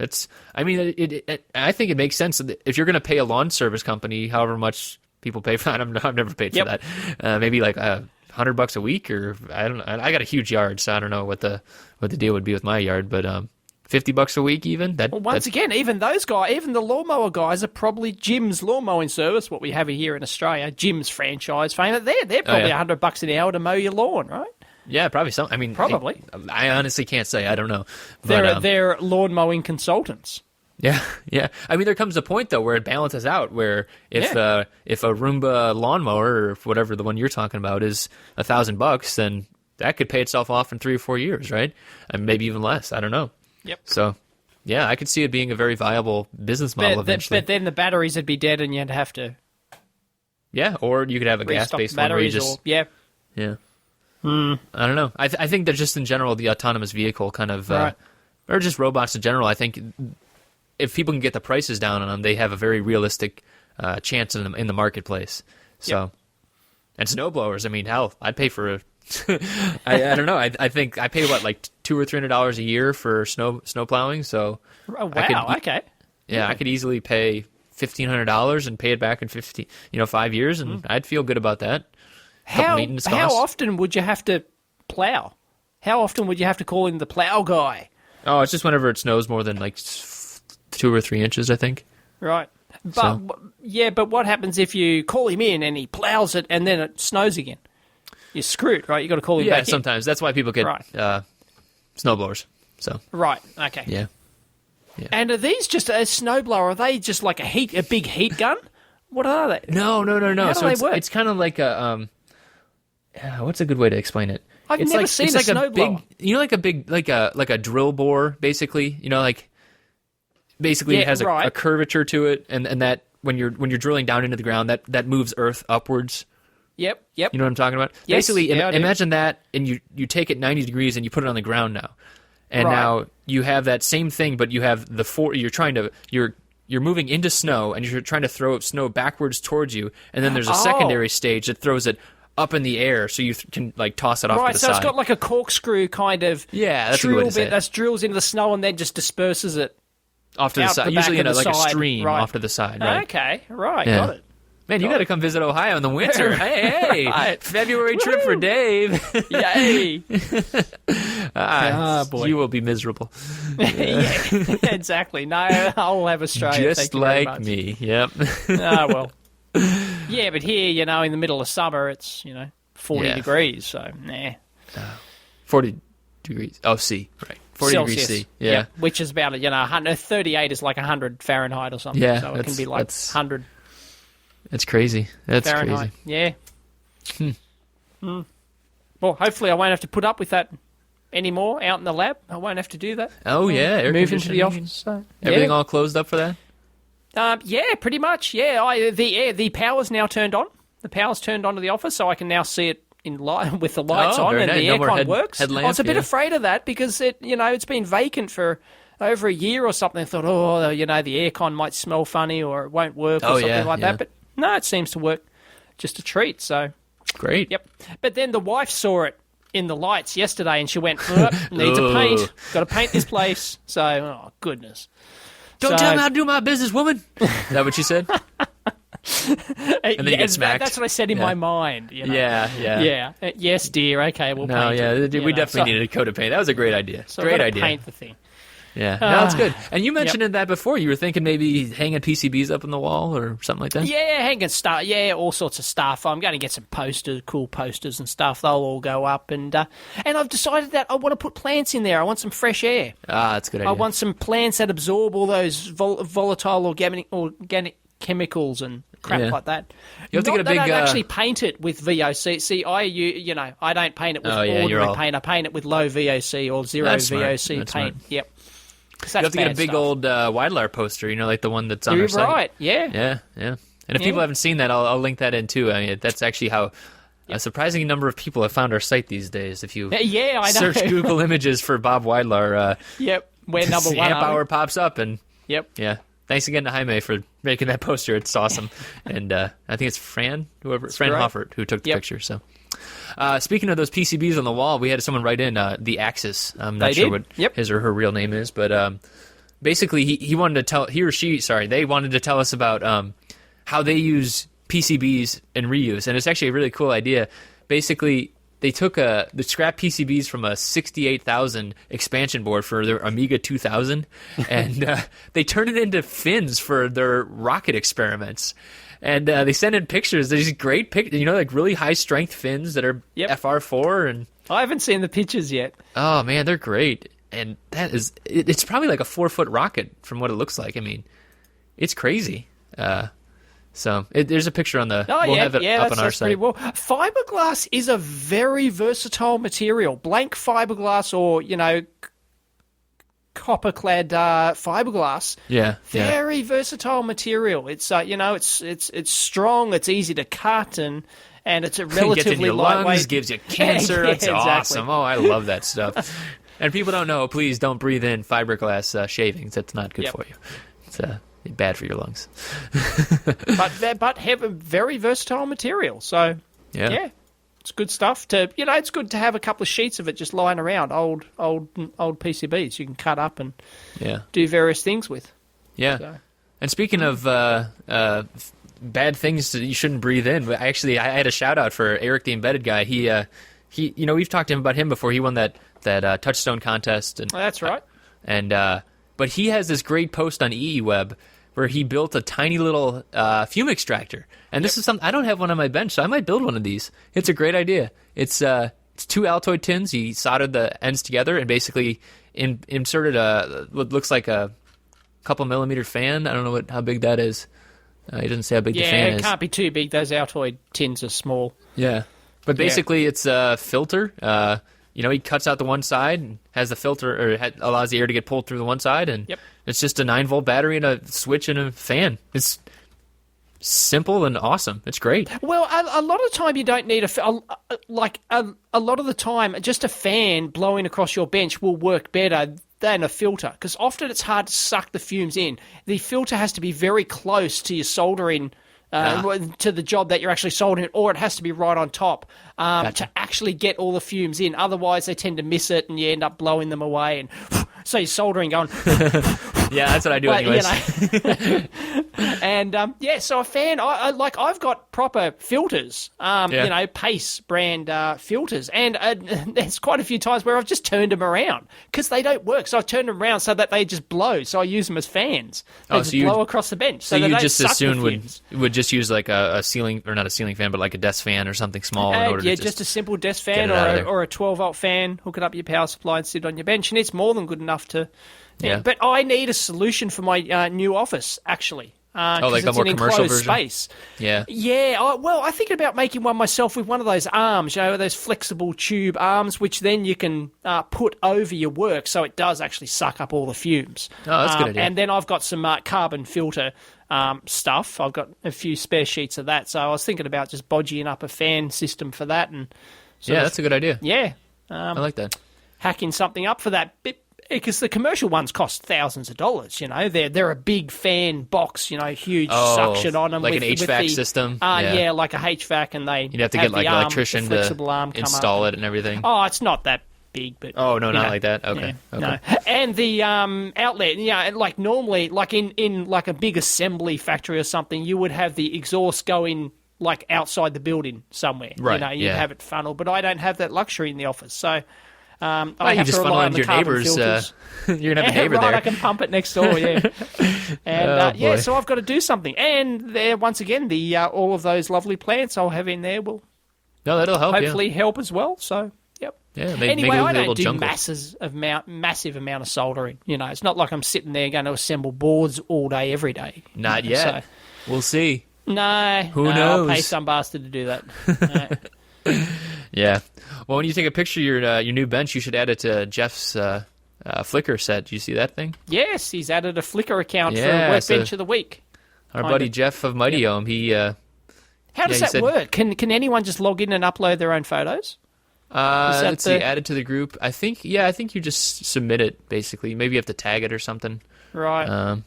I think it makes sense that if you're going to pay a lawn service company, however much people pay for that, I've never paid for that. Maybe like $100 a week, or I don't know. I got a huge yard, so I don't know what the deal would be with my yard, but $50 a week even. Once again, even those guys, even the lawnmower guys are probably Jim's lawn mowing service. What we have here in Australia, Jim's franchise fame. They're probably $100 an hour to mow your lawn, right? Yeah, probably some. I mean, probably. I honestly can't say. I don't know. But, they're lawn mowing consultants. Yeah. I mean, there comes a point though where it balances out. Where if a Roomba lawnmower or whatever the one you're talking about is $1,000, then that could pay itself off in 3 or 4 years, right? And maybe even less. I don't know. Yep. So, yeah, I could see it being a very viable business model eventually. But then the batteries would be dead, and you'd have to. Yeah, or you could have a gas-based one where you just. Yeah. I don't know. I think that just in general, the autonomous vehicle kind of, right. or just robots in general. I think if people can get the prices down on them, they have a very realistic chance in the marketplace. So, and snowblowers. I mean, hell, I'd pay for a. I don't know. I think I pay like $200 or $300 a year for snow plowing. So okay. Yeah, I could easily pay $1,500 and pay it back in 5 years, and I'd feel good about that. How often would you have to plow? How often would you have to call in the plow guy? Oh, it's just whenever it snows more than like 2 or 3 inches, I think. Right. But but what happens if you call him in and he plows it and then it snows again? You're screwed, right? You got to call him back. Yeah, sometimes that's why people get snowblowers. So right, okay, yeah. And are these just a snowblower? Are they just like a big heat gun? What are they? No. How so do they work? It's kind of like a what's a good way to explain it? I've never seen a snowblower. Like a big like a drill bore, basically. It has a curvature to it, and that when you're drilling down into the ground, that moves earth upwards. Yep. You know what I'm talking about? Yes, basically, imagine that, and you take it 90 degrees and you put it on the ground now, and now you have that same thing, but you have you're moving into snow, and you're trying to throw snow backwards towards you, and then there's a secondary stage that throws it up in the air, so you can like toss it off to the side. Right, so it's got like a corkscrew kind of that's a good way to say it. That drills into the snow and then just disperses it off to the side, usually in a stream off to the side. Right? Okay, right, got it. Man, you got to come visit Ohio in the winter. Hey, February trip for Dave. Yay! Boy. You will be miserable. Yeah, exactly. No, I'll have Australia. Just like me. Yep. Well. Yeah, but here, in the middle of summer, it's 40 degrees. So, nah. 40. degrees. Oh, C, right. 40 Celsius. degrees C. Yeah. Which is about, 38 is like 100 Fahrenheit or something. Yeah. So it can be like 100 That's crazy. That's Fahrenheit. crazy. Yeah. Well, hopefully I won't have to put up with that anymore out in the lab. I won't have to do that. Oh, yeah. Air Move into the conditioning. office. So, Everything all closed up for that? Yeah, pretty much. Yeah, the power's now turned on. The power's turned on to the office, so I can now see it in light with the lights on, and nice. the aircon works. Headlamp, I was a bit afraid of that because it's been vacant for over a year or something. I thought, the aircon might smell funny or it won't work or something like that. But no, it seems to work. Just a treat. So great. Yep. But then the wife saw it in the lights yesterday, and she went, "Needs a paint. Got to paint this place." So, oh goodness. Don't tell me how to do my business, woman. Is that what you said? And then you get smacked. That's what I said in my mind. Yeah. Yes, dear. Okay, we'll paint it. We definitely needed a coat of paint. That was a great idea. So great idea. Paint the thing. Yeah, no, that's good. And you mentioned that before. You were thinking maybe hanging PCBs up on the wall or something like that? Yeah, hanging stuff. Yeah, all sorts of stuff. I'm going to get some cool posters and stuff. They'll all go up. And I've decided that I want to put plants in there. I want some fresh air. That's a good idea. I want some plants that absorb all those volatile organic chemicals and crap like that. You have to get a big. I don't actually paint it with VOC. See, I don't paint it with ordinary paint. I paint it with low VOC or zero VOC paint. Smart. Yep. You have to get a big old Weidlar poster, like the one that's on our site. You're right, yeah. And if people haven't seen that, I'll link that in too. I mean, that's actually how a surprising number of people have found our site these days. If you I know. search Google Images for Bob Weidlar, we're number one. Amp Hour pops up, and yeah. Thanks again to Jaime for making that poster. It's awesome. And I think it's Fran Hoffert, who took the picture. So, speaking of those PCBs on the wall, we had someone write in the Axis. I'm not sure what his or her real name is, but basically they wanted to tell us about how they use PCBs and reuse, and it's actually a really cool idea. Basically, they took the scrap PCBs from a 68,000 expansion board for their Amiga 2000, and they turned it into fins for their rocket experiments. And they sent in pictures. These great pictures, like really high strength fins that are FR4. And I haven't seen the pictures yet. Oh man, they're great. And it's probably like a 4-foot rocket from what it looks like. I mean, it's crazy. So there's a picture on the. We'll have it up on our site. Well. Fiberglass is a very versatile material. Blank fiberglass, or copper-clad fiberglass. Very versatile material. It's it's strong. It's easy to cut, and it's a relatively gets in your lightweight. Lungs, gives you cancer. It's awesome. Oh, I love that stuff. And people don't know. Please don't breathe in fiberglass shavings. That's not good for you. It's bad for your lungs. but have a very versatile material. So it's good stuff. It's good to have a couple of sheets of it just lying around, old PCBs you can cut up and do various things with. Yeah. So. And speaking of bad things that you shouldn't breathe in, I had a shout out for Eric the Embedded Guy. He we've talked to him about him before. He won that Touchstone contest. And that's right. But he has this great post on EEWeb where he built a tiny little fume extractor. And this is something, I don't have one on my bench, so I might build one of these. It's a great idea. It's 2 Altoid tins. He soldered the ends together and basically inserted what looks like a couple millimeter fan. I don't know how big that is. He doesn't say how big the fan is. Yeah, it can't be too big. Those Altoid tins are small. Yeah. But basically it's a filter. He cuts out the one side and has the filter, or allows the air to get pulled through the one side, and it's just a 9-volt battery and a switch and a fan. It's simple and awesome. It's great. Well, a lot of the time you don't need a lot of the time just a fan blowing across your bench will work better than a filter, because often it's hard to suck the fumes in. The filter has to be very close to your soldering. To the job that you're actually soldering, or it has to be right on top to actually get all the fumes in. Otherwise, they tend to miss it, and you end up blowing them away. And so you're soldering, going, Yeah, that's what I do anyways. And so a fan, I've got proper filters, Pace brand filters, and there's quite a few times where I've just turned them around because they don't work. So I've turned them around so that they just blow. So I use them as fans. They just blow across the bench. So you just as soon would just use like a ceiling, or not a ceiling fan, but like a desk fan or something small in order to just a simple desk fan or a 12-volt fan. Hook it up your power supply and sit on your bench, and it's more than good enough to. Yeah. But I need a solution for my new office, actually. Like the more commercial version? Space. Yeah. Yeah. I think about making one myself with one of those arms, those flexible tube arms, which then you can put over your work so it does actually suck up all the fumes. Oh, that's a good idea. And then I've got some carbon filter stuff. I've got a few spare sheets of that. So I was thinking about just bodging up a fan system for that. And that's a good idea. Yeah. I like that. Hacking something up for that bit. Because the commercial ones cost thousands of dollars, they're a big fan box, huge suction on them, like an HVAC system. Like a HVAC, and you'd have to get like an electrician to install it and everything. Oh, it's not that big, but not like that. Okay, yeah, okay. No. And the outlet, like normally, like in like a big assembly factory or something, you would have the exhaust going like outside the building somewhere. Right. You'd have it funnel, but I don't have that luxury in the office, so. I have to rely on your neighbors. You're gonna have a neighbor there. I can pump it next door. Yeah, and so I've got to do something. And there, once again, the all of those lovely plants I'll have in there will. No, that'll help. Hopefully, help as well. So, yep. Yeah. Anyway, I don't do massive amount of soldering. It's not like I'm sitting there going to assemble boards all day, every day. Not yet. So, we'll see. No. Who knows? I'll pay some bastard to do that. Yeah. Well, when you take a picture of your new bench, you should add it to Jeff's Flickr set. Do you see that thing? Yes, he's added a Flickr account for Workbench of the Week. Our buddy Jeff of Mighty Ohm, he... How does that work? Can anyone just log in and upload their own photos? Let's see, add it to the group. I think you just submit it, basically. Maybe you have to tag it or something. Right.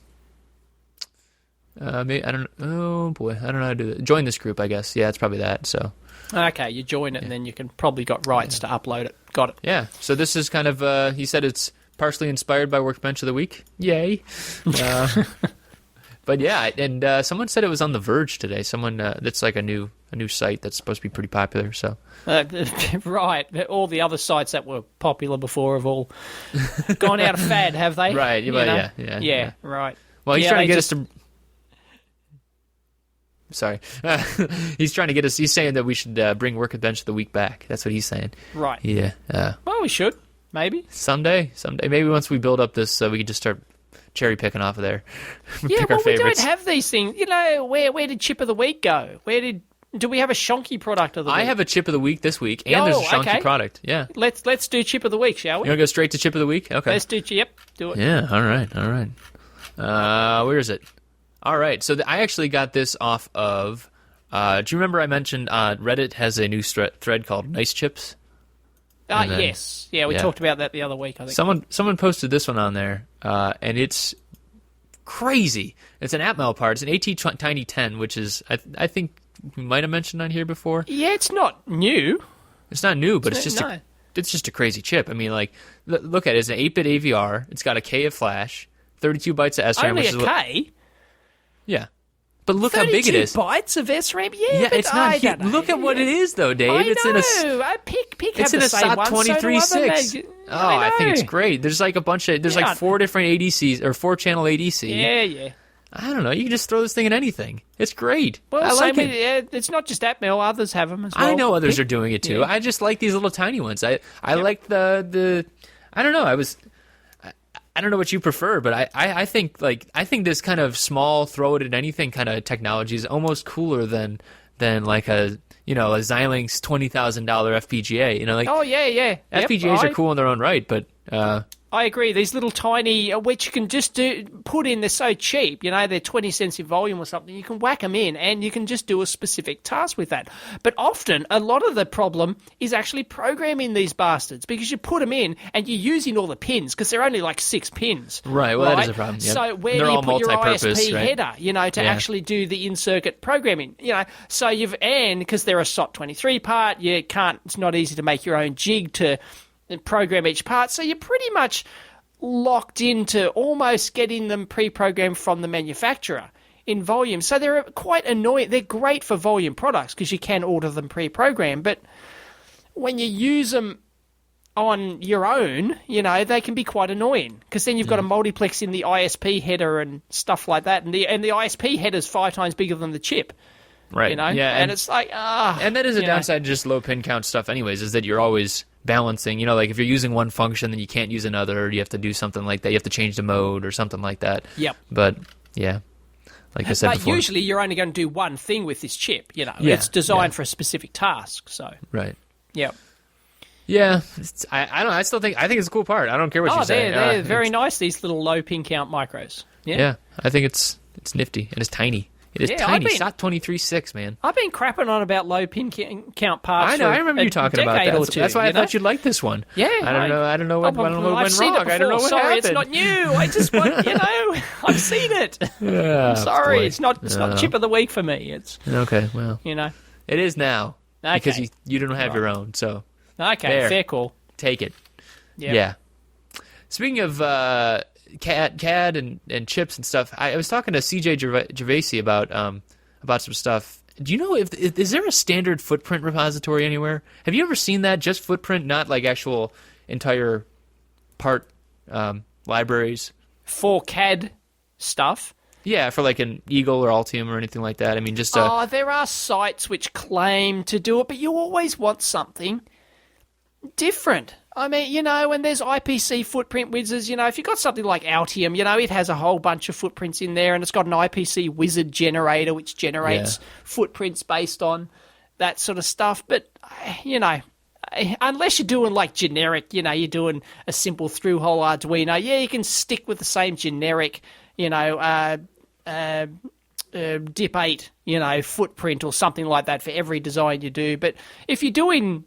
Maybe, I don't know. Oh, boy, I don't know how to do that. Join this group, I guess. Yeah, it's probably that, so... Okay, you join it, and then you can probably got rights to upload it. Got it. Yeah. So this is kind of. He said it's partially inspired by Workbench of the Week. Yay. But yeah, and someone said it was on The Verge today. Someone that's like a new site that's supposed to be pretty popular. So. Right. All the other sites that were popular before have all gone out of fad, have they? Right. Yeah. Right. Well, he's trying to get us to. Sorry. He's trying to get us... He's saying that we should bring Workbench of the Week back. That's what he's saying. Right. Yeah. Well, we should. Maybe. Someday. Maybe once we build up this, we can just start cherry picking off of there. Pick our favorites. We don't have these things. Where did Chip of the Week go? Do we have a Shonky product of the week? I have a Chip of the Week this week, and there's a Shonky product. Yeah. Let's do Chip of the Week, shall we? You want to go straight to Chip of the Week? Okay. Let's do it. Do it. Yeah, all right. Where is it? All right, so I actually got this off of... do you remember I mentioned Reddit has a new thread called Nice Chips? Yes. Yeah, we talked about that the other week, I think. Someone posted this one on there, and it's crazy. It's an Atmel part. It's an AT Tiny 10, which is, I think we might have mentioned on here before. Yeah, it's not new. It's not new, but it's just a crazy chip. I mean, like, look at it. It's an 8-bit AVR. It's got a K of flash, 32 bytes of SRAM. Only a K? Yeah. But look how big it is. 32 bytes of SRAM? Yeah, but it's not huge. Look at what it is, though, Dave. It's in a pick it's in a SOT 23.6. I think it's great. There's like a bunch of... There's like 4 different ADCs, or 4-channel ADC. Yeah. I don't know. You can just throw this thing in anything. It's great. Well, I like it. It's not just Atmel. Others have them as well. I know others are doing it, too. Yeah. I just like these little tiny ones. I like the... I don't know. I don't know what you prefer, but I think this kind of small, throw it at anything kind of technology is almost cooler than like a Xilinx $20,000 FPGA. Oh yeah. FPGAs are cool in their own right, but I agree. These little tiny, which you can just put in, they're so cheap, they're 20 cents in volume or something. You can whack them in and you can just do a specific task with that. But often, a lot of the problem is actually programming these bastards because you put them in and you're using all the pins because they're only like 6 pins. Right, well, that is a problem. Yep. So where do you put your ISP header, to actually do the in-circuit programming? So because they're a SOT 23 part, it's not easy to make your own jig to program each part, so you're pretty much locked into almost getting them pre-programmed from the manufacturer in volume. So they're quite annoying. They're great for volume products because you can order them pre-programmed, but when you use them on your own, they can be quite annoying because then you've got a multiplex in the ISP header and stuff like that, and the ISP header is 5 times bigger than the chip. Right. Yeah, and it's like, and that is a downside to just low pin count stuff anyways, is that you're always balancing, like if you're using one function, then you can't use another, you have to do something like that, you have to change the mode or something like that. Yep. But, yeah, like I said before. But usually you're only going to do one thing with this chip, It's designed for a specific task, so. Right. Yep. Yeah, I think it's a cool part. I don't care what you say. They're very nice, these little low pin count micros. Yeah, I think it's nifty, and it's tiny. It is tiny. SOT 23.6, man. I've been crapping on about low pin count parts. I know. I remember you talking about that. That's why I thought you'd like this one. Yeah. I don't know what went wrong. I don't know what Sorry, happened. it's not new. I just want, I've seen it. Yeah, sorry, it's not chip of the week for me. It's okay. Well, it is now because you don't have your own. So fair call. Take it. Yep. Yeah. Speaking of CAD and chips and stuff, I was talking to CJ Gervaisi about some stuff. Do you know is there a standard footprint repository anywhere? Have you ever seen that? Just footprint, not like actual entire part libraries for CAD stuff. Yeah, for like an Eagle or Altium or anything like that. I mean, just there are sites which claim to do it, but you always want something different. I mean, when there's IPC footprint wizards, if you've got something like Altium, it has a whole bunch of footprints in there, and it's got an IPC wizard generator which generates footprints based on that sort of stuff. But, unless you're doing like generic, you're doing a simple through-hole Arduino, you can stick with the same generic, DIP 8, footprint or something like that for every design you do. But if you're doing,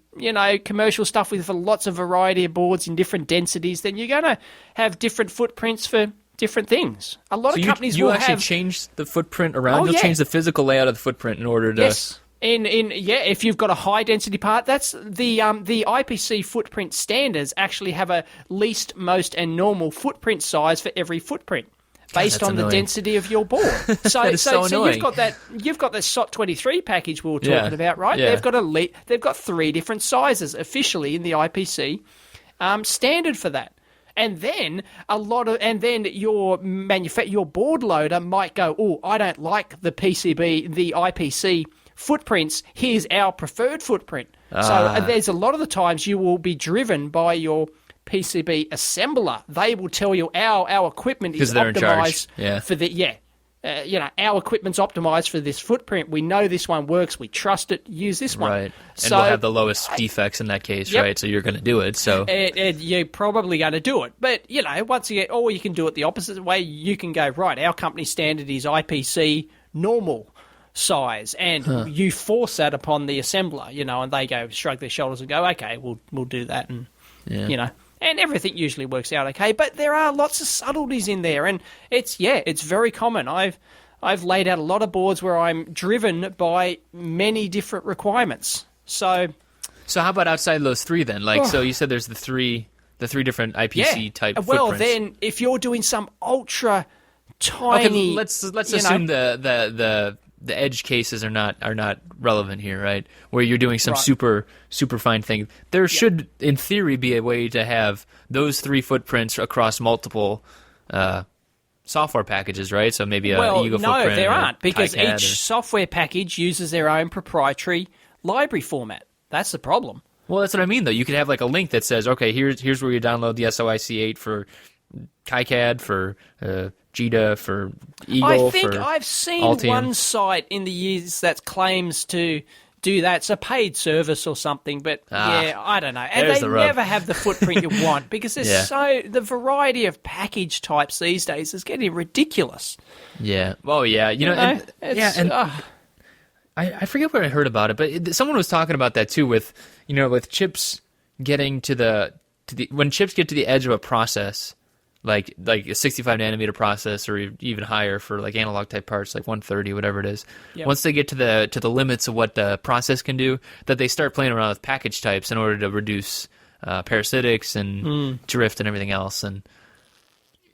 commercial stuff with lots of variety of boards in different densities, then you're going to have different footprints for different things. A lot of companies will actually change the footprint around. You'll change the physical layout of the footprint in order to. Yes. If you've got a high density part, that's the IPC footprint standards actually have a least, most, and normal footprint size for every footprint, based on the density of your board. So you've got that SOT 23 package we were talking about, right? Yeah. They've got 3 different sizes officially in the IPC standard for that. And then your board loader might go, "Oh, I don't like the IPC footprints. Here's our preferred footprint." So there's a lot of the times you will be driven by your PCB assembler. They will tell you our equipment is optimized for the our equipment's optimized for this footprint. We know this one works. We trust it. Use this one. Right. And we'll have the lowest defects in that case, right? So you're going to do it. So you're probably going to do it. But once again, or you can do it the opposite way. You can go, right, our company standard is IPC normal size, and you force that upon the assembler, and they shrug their shoulders and go, okay, we'll do that, and and everything usually works out okay. But there are lots of subtleties in there, and it's very common. I've laid out a lot of boards where I'm driven by many different requirements. So how about outside of those 3 then? So you said there's the three different IPC type footprints. Well, then if you're doing some ultra tiny, let's assume the edge cases are not relevant here, right? Where you're doing some super fine thing. There should, in theory, be a way to have those 3 footprints across multiple software packages, right? So maybe Eagle footprint. No, there aren't, because KiCad each software package uses their own proprietary library format. That's the problem. Well, that's what I mean, though. You could have like a link that says, okay, here's where you download the SOIC8 for KiCad, for JITA, for Eagle, I think I've seen Altium. One site in the years that claims to do that. It's a paid service or something, but I don't know. And they never have the footprint you want, because there's the variety of package types these days is getting ridiculous. Yeah. Oh, yeah. I forget where I heard about it, but someone was talking about that too with chips getting to the when chips get to the edge of a process, like a 65 nanometer process or even higher for like analog type parts, like 130, whatever it is. Yep. Once they get to the limits of what the process can do, that they start playing around with package types in order to reduce parasitics and drift and everything else. And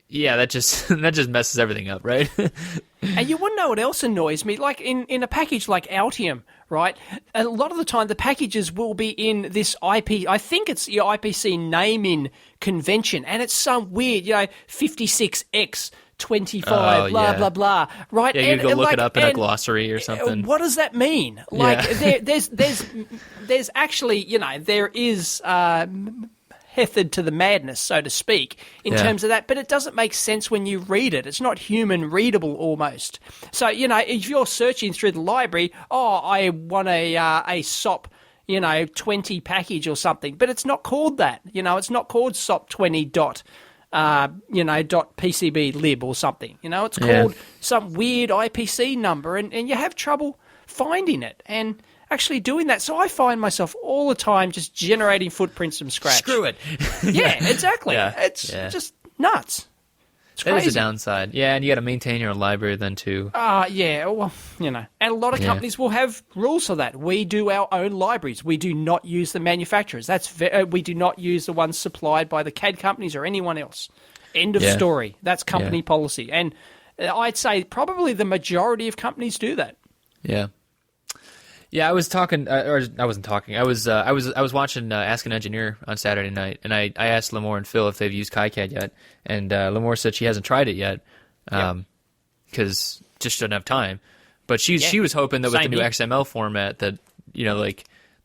Yeah, that just that just messes everything up, right? And you want to know what else annoys me? Like in a package like Altium, right? A lot of the time the packages will be in this I think it's your IPC naming convention, and it's some weird, 56X 25, blah blah, right? Yeah, you go look it up in a glossary or something. What does that mean? Like, there's actually, there is method to the madness, so to speak, in terms of that, but it doesn't make sense when you read it. It's not human readable almost. So, if you're searching through the library, I want a SOP 20 package or something, but it's not called that. It's not called SOP 20 dot .pcb lib or something. It's called some weird IPC number, and you have trouble finding it and actually doing that. So I find myself all the time just generating footprints from scratch. Screw it. Yeah, exactly. It's just nuts. It's crazy. That is a downside. Yeah, and you got to maintain your library then too. Yeah, well, and a lot of companies will have rules for that. We do our own libraries. We do not use the manufacturers. We do not use the ones supplied by the CAD companies or anyone else. End of story. That's company policy. And I'd say probably the majority of companies do that. Yeah. Yeah, I was talking, or I wasn't talking. I was watching Ask an Engineer on Saturday night, and I asked Limor and Phil if they've used KiCad yet, and Limor said she hasn't tried it yet, because just doesn't have time. But she was hoping that with the new XML format that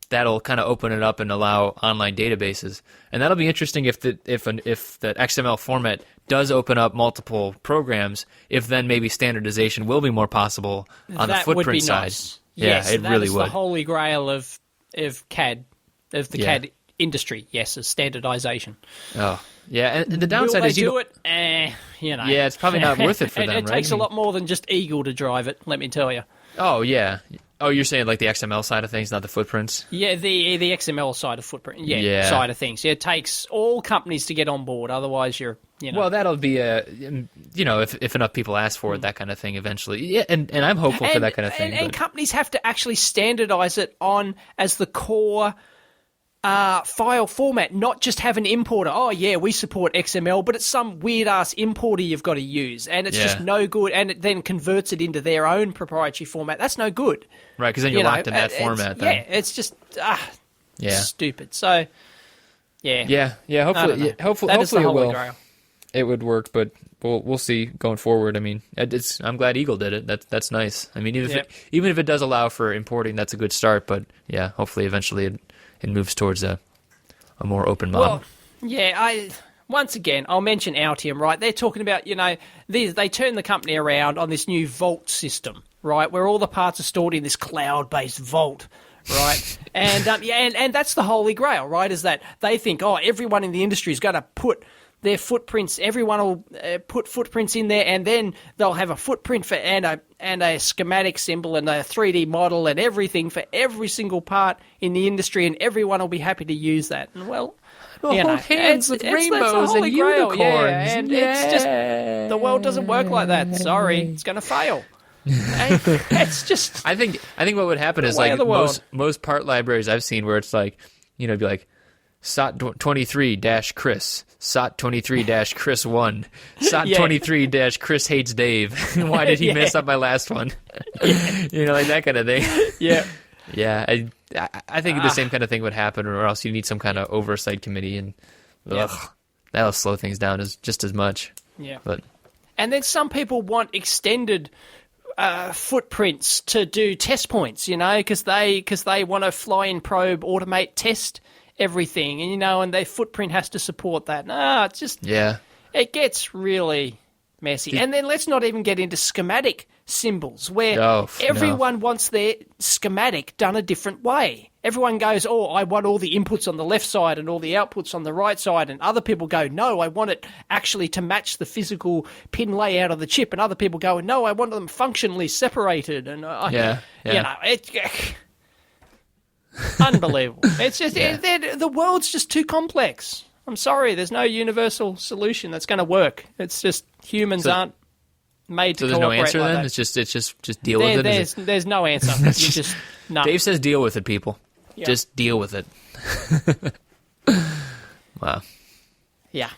that'll kind of open it up and allow online databases, and that'll be interesting if the XML format does open up multiple programs. If then maybe standardization will be more possible on the footprint side. Nice. Yeah, it really would. The holy grail of CAD, of the CAD industry. Yes, is standardization. Oh, yeah, and the downside is do it. Yeah, it's probably not worth it for them. It takes a lot more than just Eagle to drive it. Let me tell you. Oh yeah. Oh, you're saying like the XML side of things, not the footprints? Yeah, the XML side of footprint. Side of things. Yeah, it takes all companies to get on board. Otherwise, you're. Well, that'll be if enough people ask for it, that kind of thing eventually. Yeah, and I'm hopeful for that kind of thing. And companies have to actually standardize it on as the core file format, not just have an importer. Oh yeah, we support XML, but it's some weird ass importer you've got to use, and it's just no good. And it then converts it into their own proprietary format. That's no good, right? Because then you're locked in that format. Then. Yeah, it's just stupid. So yeah. Hopefully it will. Grail. It would work, but we'll see going forward. I mean, I'm glad Eagle did it. That's nice. I mean, even if it does allow for importing, that's a good start. But yeah, hopefully eventually it moves towards a more open model. Well, once again, I'll mention Altium, right? They're talking about, they turned the company around on this new Vault system, right, where all the parts are stored in this cloud-based vault, right? and that's the holy grail, right, is that they think, everyone in the industry is going to put their footprints, everyone will put footprints in there, and then they'll have a footprint for and a schematic symbol and a 3D model and everything for every single part in the industry, and everyone will be happy to use that. And hands with rainbows and unicorns. And it's just the world doesn't work like that. Sorry, it's going to fail. It's just. I think what would happen is like most part libraries I've seen where it's like, be like. SOT23-Chris, SOT23-Chris1, SOT23-Chris hates Dave. Why did he mess up my last one? Like that kind of thing. Yeah. I think the same kind of thing would happen, or else you need some kind of oversight committee, and that'll slow things down just as much. Yeah. But and then some people want extended footprints to do test points, because they want to fly in probe, automate, test everything, and their footprint has to support that. It's just it gets really messy. And then let's not even get into schematic symbols where everyone wants their schematic done a different way. Everyone goes, I want all the inputs on the left side and all the outputs on the right side, and other people go, no, I want it actually to match the physical pin layout of the chip, and other people go, no, I want them functionally separated, and unbelievable. It's just the world's just too complex. I'm sorry, there's no universal solution that's going to work. It's just humans aren't made to cooperate. So there's no answer like then? that. It's just deal with it? There's no answer. No. Dave says deal with it, people. Yeah. Just deal with it. Wow. Yeah.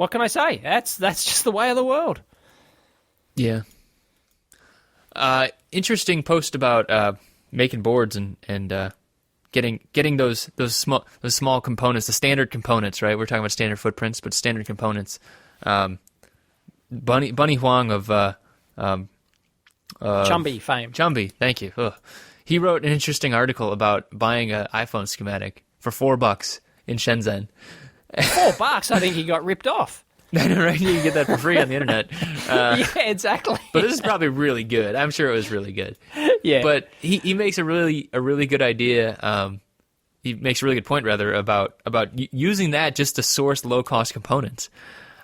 what can I say? That's just the way of the world. Yeah. Interesting post about making boards and getting those small components, the standard components, right? We're talking about standard footprints, but standard components. Bunny Huang of Chumby fame. Chumby, thank you. Ugh. He wrote an interesting article about buying an iPhone schematic for $4 in Shenzhen. $4? I think he got ripped off. I know, right? You can get that for free on the internet. Yeah, exactly. But this is probably really good. I'm sure it was really good. Yeah. But he makes a really good idea. He makes a really good point, rather, about using that just to source low cost components.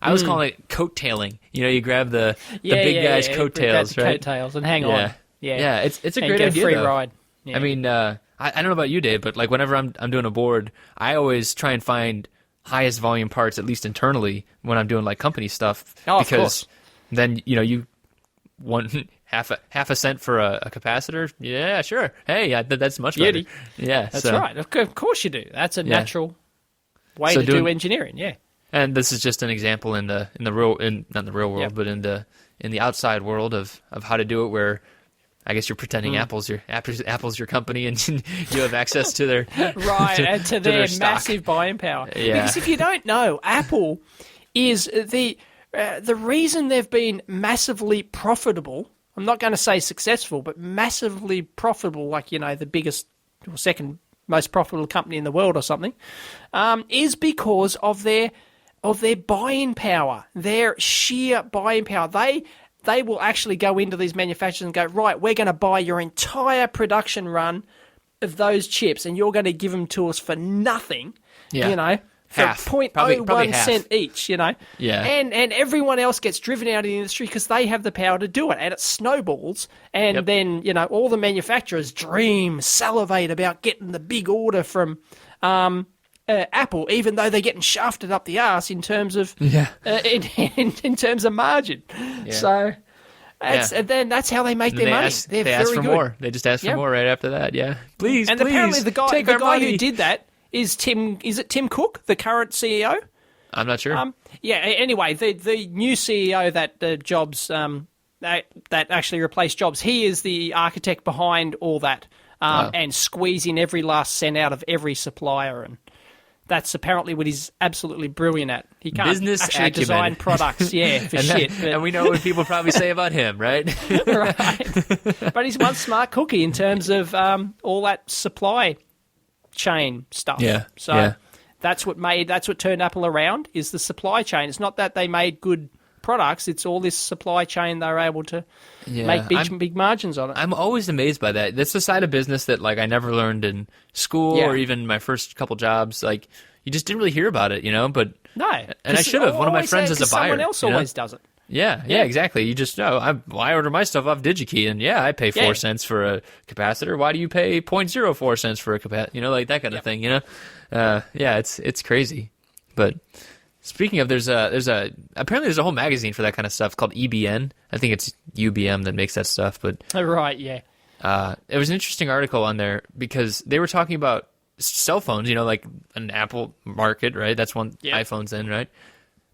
I was calling it coattailing. You grab the big guy's coattails, right? Coattails and hang on. Yeah. It's a great get idea. A free though. ride. Yeah. I mean, I don't know about you, Dave, but like whenever I'm doing a board, I always try and find highest volume parts, at least internally, when I'm doing like company stuff. Oh, because of course. then you want half a cent for a capacitor. Yeah, sure. Hey, that's much better. Yeah, that's right. Of course you do. That's a natural way to do engineering. Yeah. And this is just an example in the real, not in the real world, but in the outside world of how to do it, where I guess you're pretending Apple's your company, and you have access to their and to their massive buying power. Yeah. Because if you don't know, Apple is the reason they've been massively profitable. I'm not going to say successful, but massively profitable, like the biggest or second most profitable company in the world or something, is because of their buying power, their sheer buying power. They will actually go into these manufacturers and go, right, we're going to buy your entire production run of those chips, and you're going to give them to us for nothing, for half. 0.01 cent each, Yeah. And everyone else gets driven out of the industry because they have the power to do it, and it snowballs, and then, all the manufacturers salivate about getting the big order from Apple, even though they're getting shafted up the arse in terms of in terms of margin. Yeah. So then that's how they make their money. They ask for more. They just ask for more right after that. Yeah, please. And apparently the guy who did that is Tim. Is it Tim Cook, the current CEO? I'm not sure. Anyway, the new CEO that Jobs that actually replaced Jobs, he is the architect behind all that, and squeezing every last cent out of every supplier, and that's apparently what he's absolutely brilliant at. He can't actually design products, And we know what people probably say about him, right? Right. But he's one smart cookie in terms of all that supply chain stuff. Yeah. So that's what turned Apple around, is the supply chain. It's not that they made good products, it's all this supply chain they were able to make big margins on it. I'm always amazed by that. That's the side of business that I never learned in school or even my first couple jobs. You just didn't really hear about it, but no. And I should have. One of my friends is a buyer. Someone else always does it. Yeah, exactly. You just know. I order my stuff off DigiKey, and I pay 4 cents for a capacitor. Why do you pay 0.04 cents for a capacitor? Like that kind of thing. It's crazy. But speaking of, there's apparently there's a whole magazine for that kind of stuff called EBN. I think it's UBM that makes that stuff. But right, yeah. It was an interesting article on there because they were talking about cell phones. like an Apple market, right? That's one iPhone's in, right?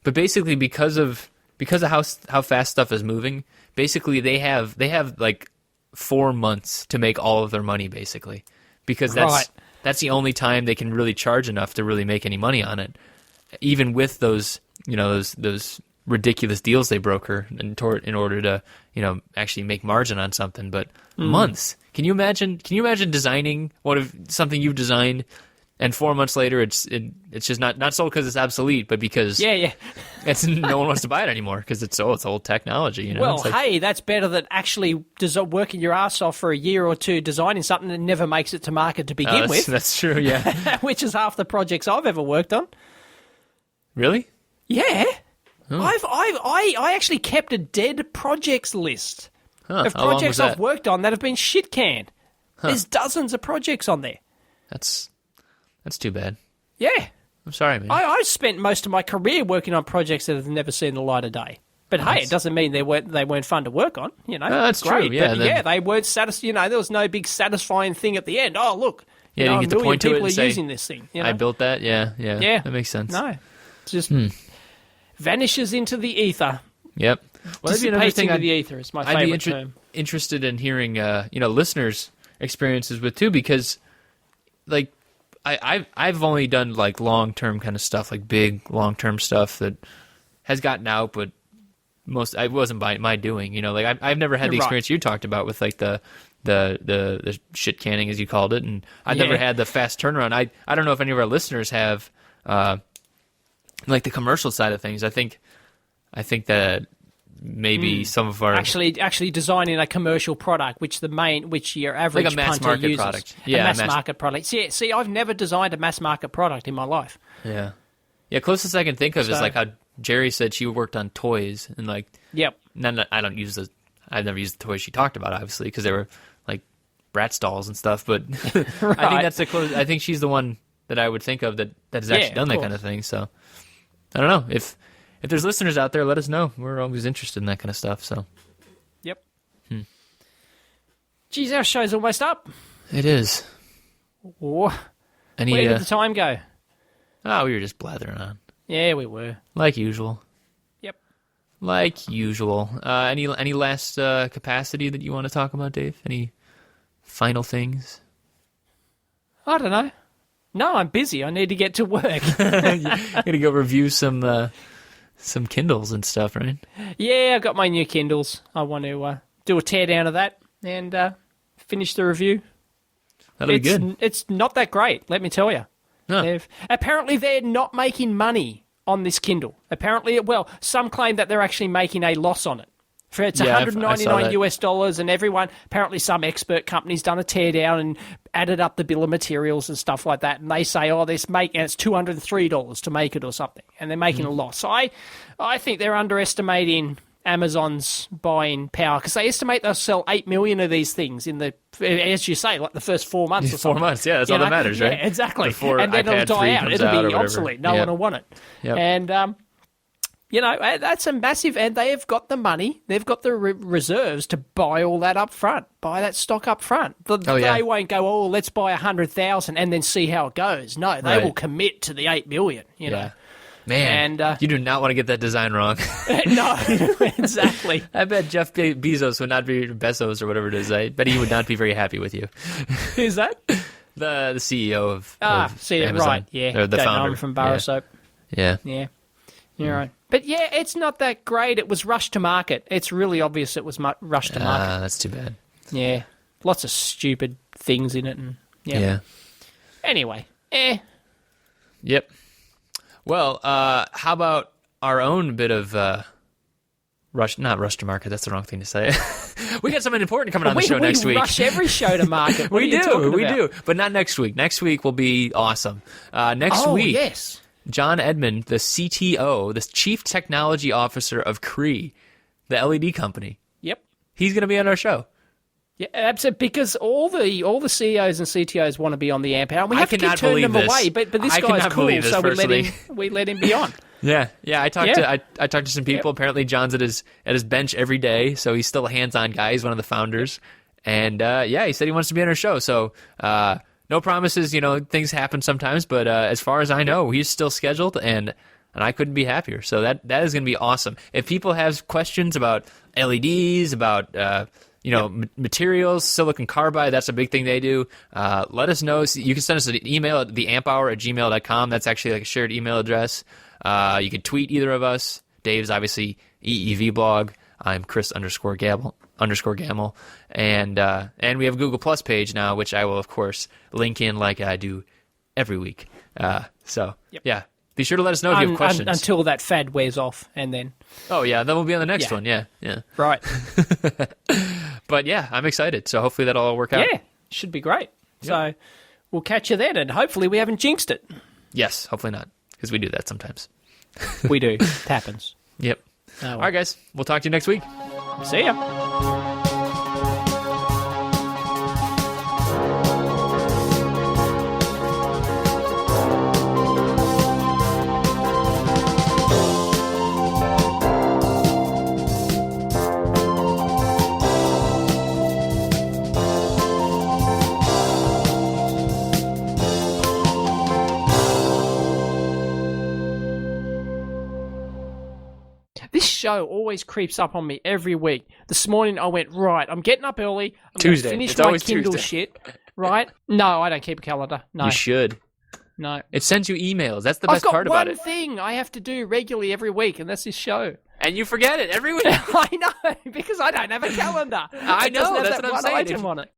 But basically, because of how fast stuff is moving, basically they have like 4 months to make all of their money, basically, because that's the only time they can really charge enough to really make any money on it. Even with those, those ridiculous deals they broker in order to, actually make margin on something. But months. Can you imagine designing something you've designed, and 4 months later it's just not sold because it's obsolete, but because it's no one wants to buy it anymore because it's old technology. Well, that's better than actually working your ass off for a year or two designing something that never makes it to market to begin with. That's true. Yeah, which is half the projects I've ever worked on. Really? Yeah. Oh. I actually kept a dead projects list of projects I've worked on that have been shit canned. There's dozens of projects on there. That's too bad. Yeah. I'm sorry, man. I spent most of my career working on projects that have never seen the light of day. But hey, it doesn't mean they weren't fun to work on. That's great. True. Yeah, but they weren't satisfying. There was no big satisfying thing at the end. Oh, look, you get to point to it and say, using this thing. I built that. Yeah. That makes sense. No, it's just vanishes into the ether. Yep. Well, that'd be another thing. Into the ether is my favorite term. Interested in hearing, listeners' experiences with too, because, like, I've only done like long-term kind of stuff, like big long-term stuff that has gotten out, but it wasn't by my doing. Like I've never had the experience you talked about with like the shit canning, as you called it, and I've never had the fast turnaround. I don't know if any of our listeners have like the commercial side of things. I think that maybe some of our actually designing a commercial product, which your average like a mass punter market uses. product. Yeah, a mass market product. See, I've never designed a mass market product in my life. Yeah. Closest I can think of is like how Jerry said she worked on toys, and like, yep. I've never used the toys she talked about, obviously, because they were like Bratz dolls and stuff. But right. I think that's the close. I think she's the one that I would think of that has actually done that kind of thing. So I don't know if there's listeners out there, let us know. We're always interested in that kind of stuff. So yep. Geez, our show's almost up. It is. Where did the time go? Oh, we were just blathering on. Yeah, we were. Like usual. Yep. Like usual. Any last capacity that you want to talk about, Dave? Any final things? I don't know. No, I'm busy. I need to get to work. You're gonna go review some Kindles and stuff, right? Yeah, I've got my new Kindles. I want to do a teardown of that and finish the review. That'll be good. It's not that great, let me tell you. No. Apparently, they're not making money on this Kindle. Apparently, some claim that they're actually making a loss on it. It's $199 US, and apparently some expert company's done a teardown and added up the bill of materials and stuff like that, and they say, and it's $203 to make it or something, and they're making a loss. So I think they're underestimating Amazon's buying power, because they estimate they'll sell 8 million of these things in as you say, like the first 4 months or something. 4 months, yeah, that's all that matters, right? Yeah, exactly. Before and then iPad it'll die out. It'll be obsolete. No one will want it. Yep. And, that's a massive, and they have got the money, they've got the reserves to buy all that up front, buy that stock up front. They won't go, let's buy 100,000 and then see how it goes. No, they will commit to the 8 million, you know. Man, and, you do not want to get that design wrong. No, exactly. I bet Jeff Bezos would not be, Bezos or whatever it is, I bet he would not be very happy with you. Who's that? The CEO of Amazon. Right, yeah. Or the founder. Know him from Bar Soap. Yeah. Yeah. You're right. But yeah, it's not that great. It was rushed to market. It's really obvious it was rushed to market. That's too bad. Yeah. Lots of stupid things in it. And yeah. Anyway. Yep. Well, how about our own bit of not rush to market, that's the wrong thing to say. We got something important coming on the show next week. We rush every show to market. We do. But not next week. Next week will be awesome. Next week. Yes. John Edmond, the CTO, the Chief Technology Officer of Cree, the LED company. Yep. He's going to be on our show. Yeah, absolutely. Because all the CEOs and CTOs want to be on the Amp Hour. We have to keep turning them away, but this guy's cool, so we let him be on. Yeah. I talked to some people. Yep. Apparently, John's at his bench every day, so he's still a hands-on guy. He's one of the founders, and he said he wants to be on our show. So. No promises, things happen sometimes, but as far as I know, he's still scheduled, and I couldn't be happier. So that is going to be awesome. If people have questions about LEDs, about materials, silicon carbide, that's a big thing they do. Let us know. You can send us an email at theamphour@gmail.com. That's actually like a shared email address. You can tweet either of us. Dave's obviously EEV blog. I'm Chris_Gamble. And we have a Google Plus page now, which I will, of course, link in like I do every week. Be sure to let us know if you have questions. Until that fad wears off, and then... Oh, yeah, then we'll be on the next one, yeah. Right. But, I'm excited, so hopefully that'll all work out. Yeah, should be great. Yep. So we'll catch you then, and hopefully we haven't jinxed it. Yes, hopefully not, because we do that sometimes. We do. It happens. Yep. Oh, well. All right, guys. We'll talk to you next week. See ya. show always creeps up on me every week. This morning I went, right, I'm getting up early. I'm Tuesday. Finish It's my always Kindle Tuesday. shit. Right? No, I don't keep a calendar. No. You should. No. It sends you emails. That's the best part about it. I've got one thing I have to do regularly every week, and that's this show. And you forget it every week. I know, because I don't have a calendar. I know, that's what I'm saying. Item on it.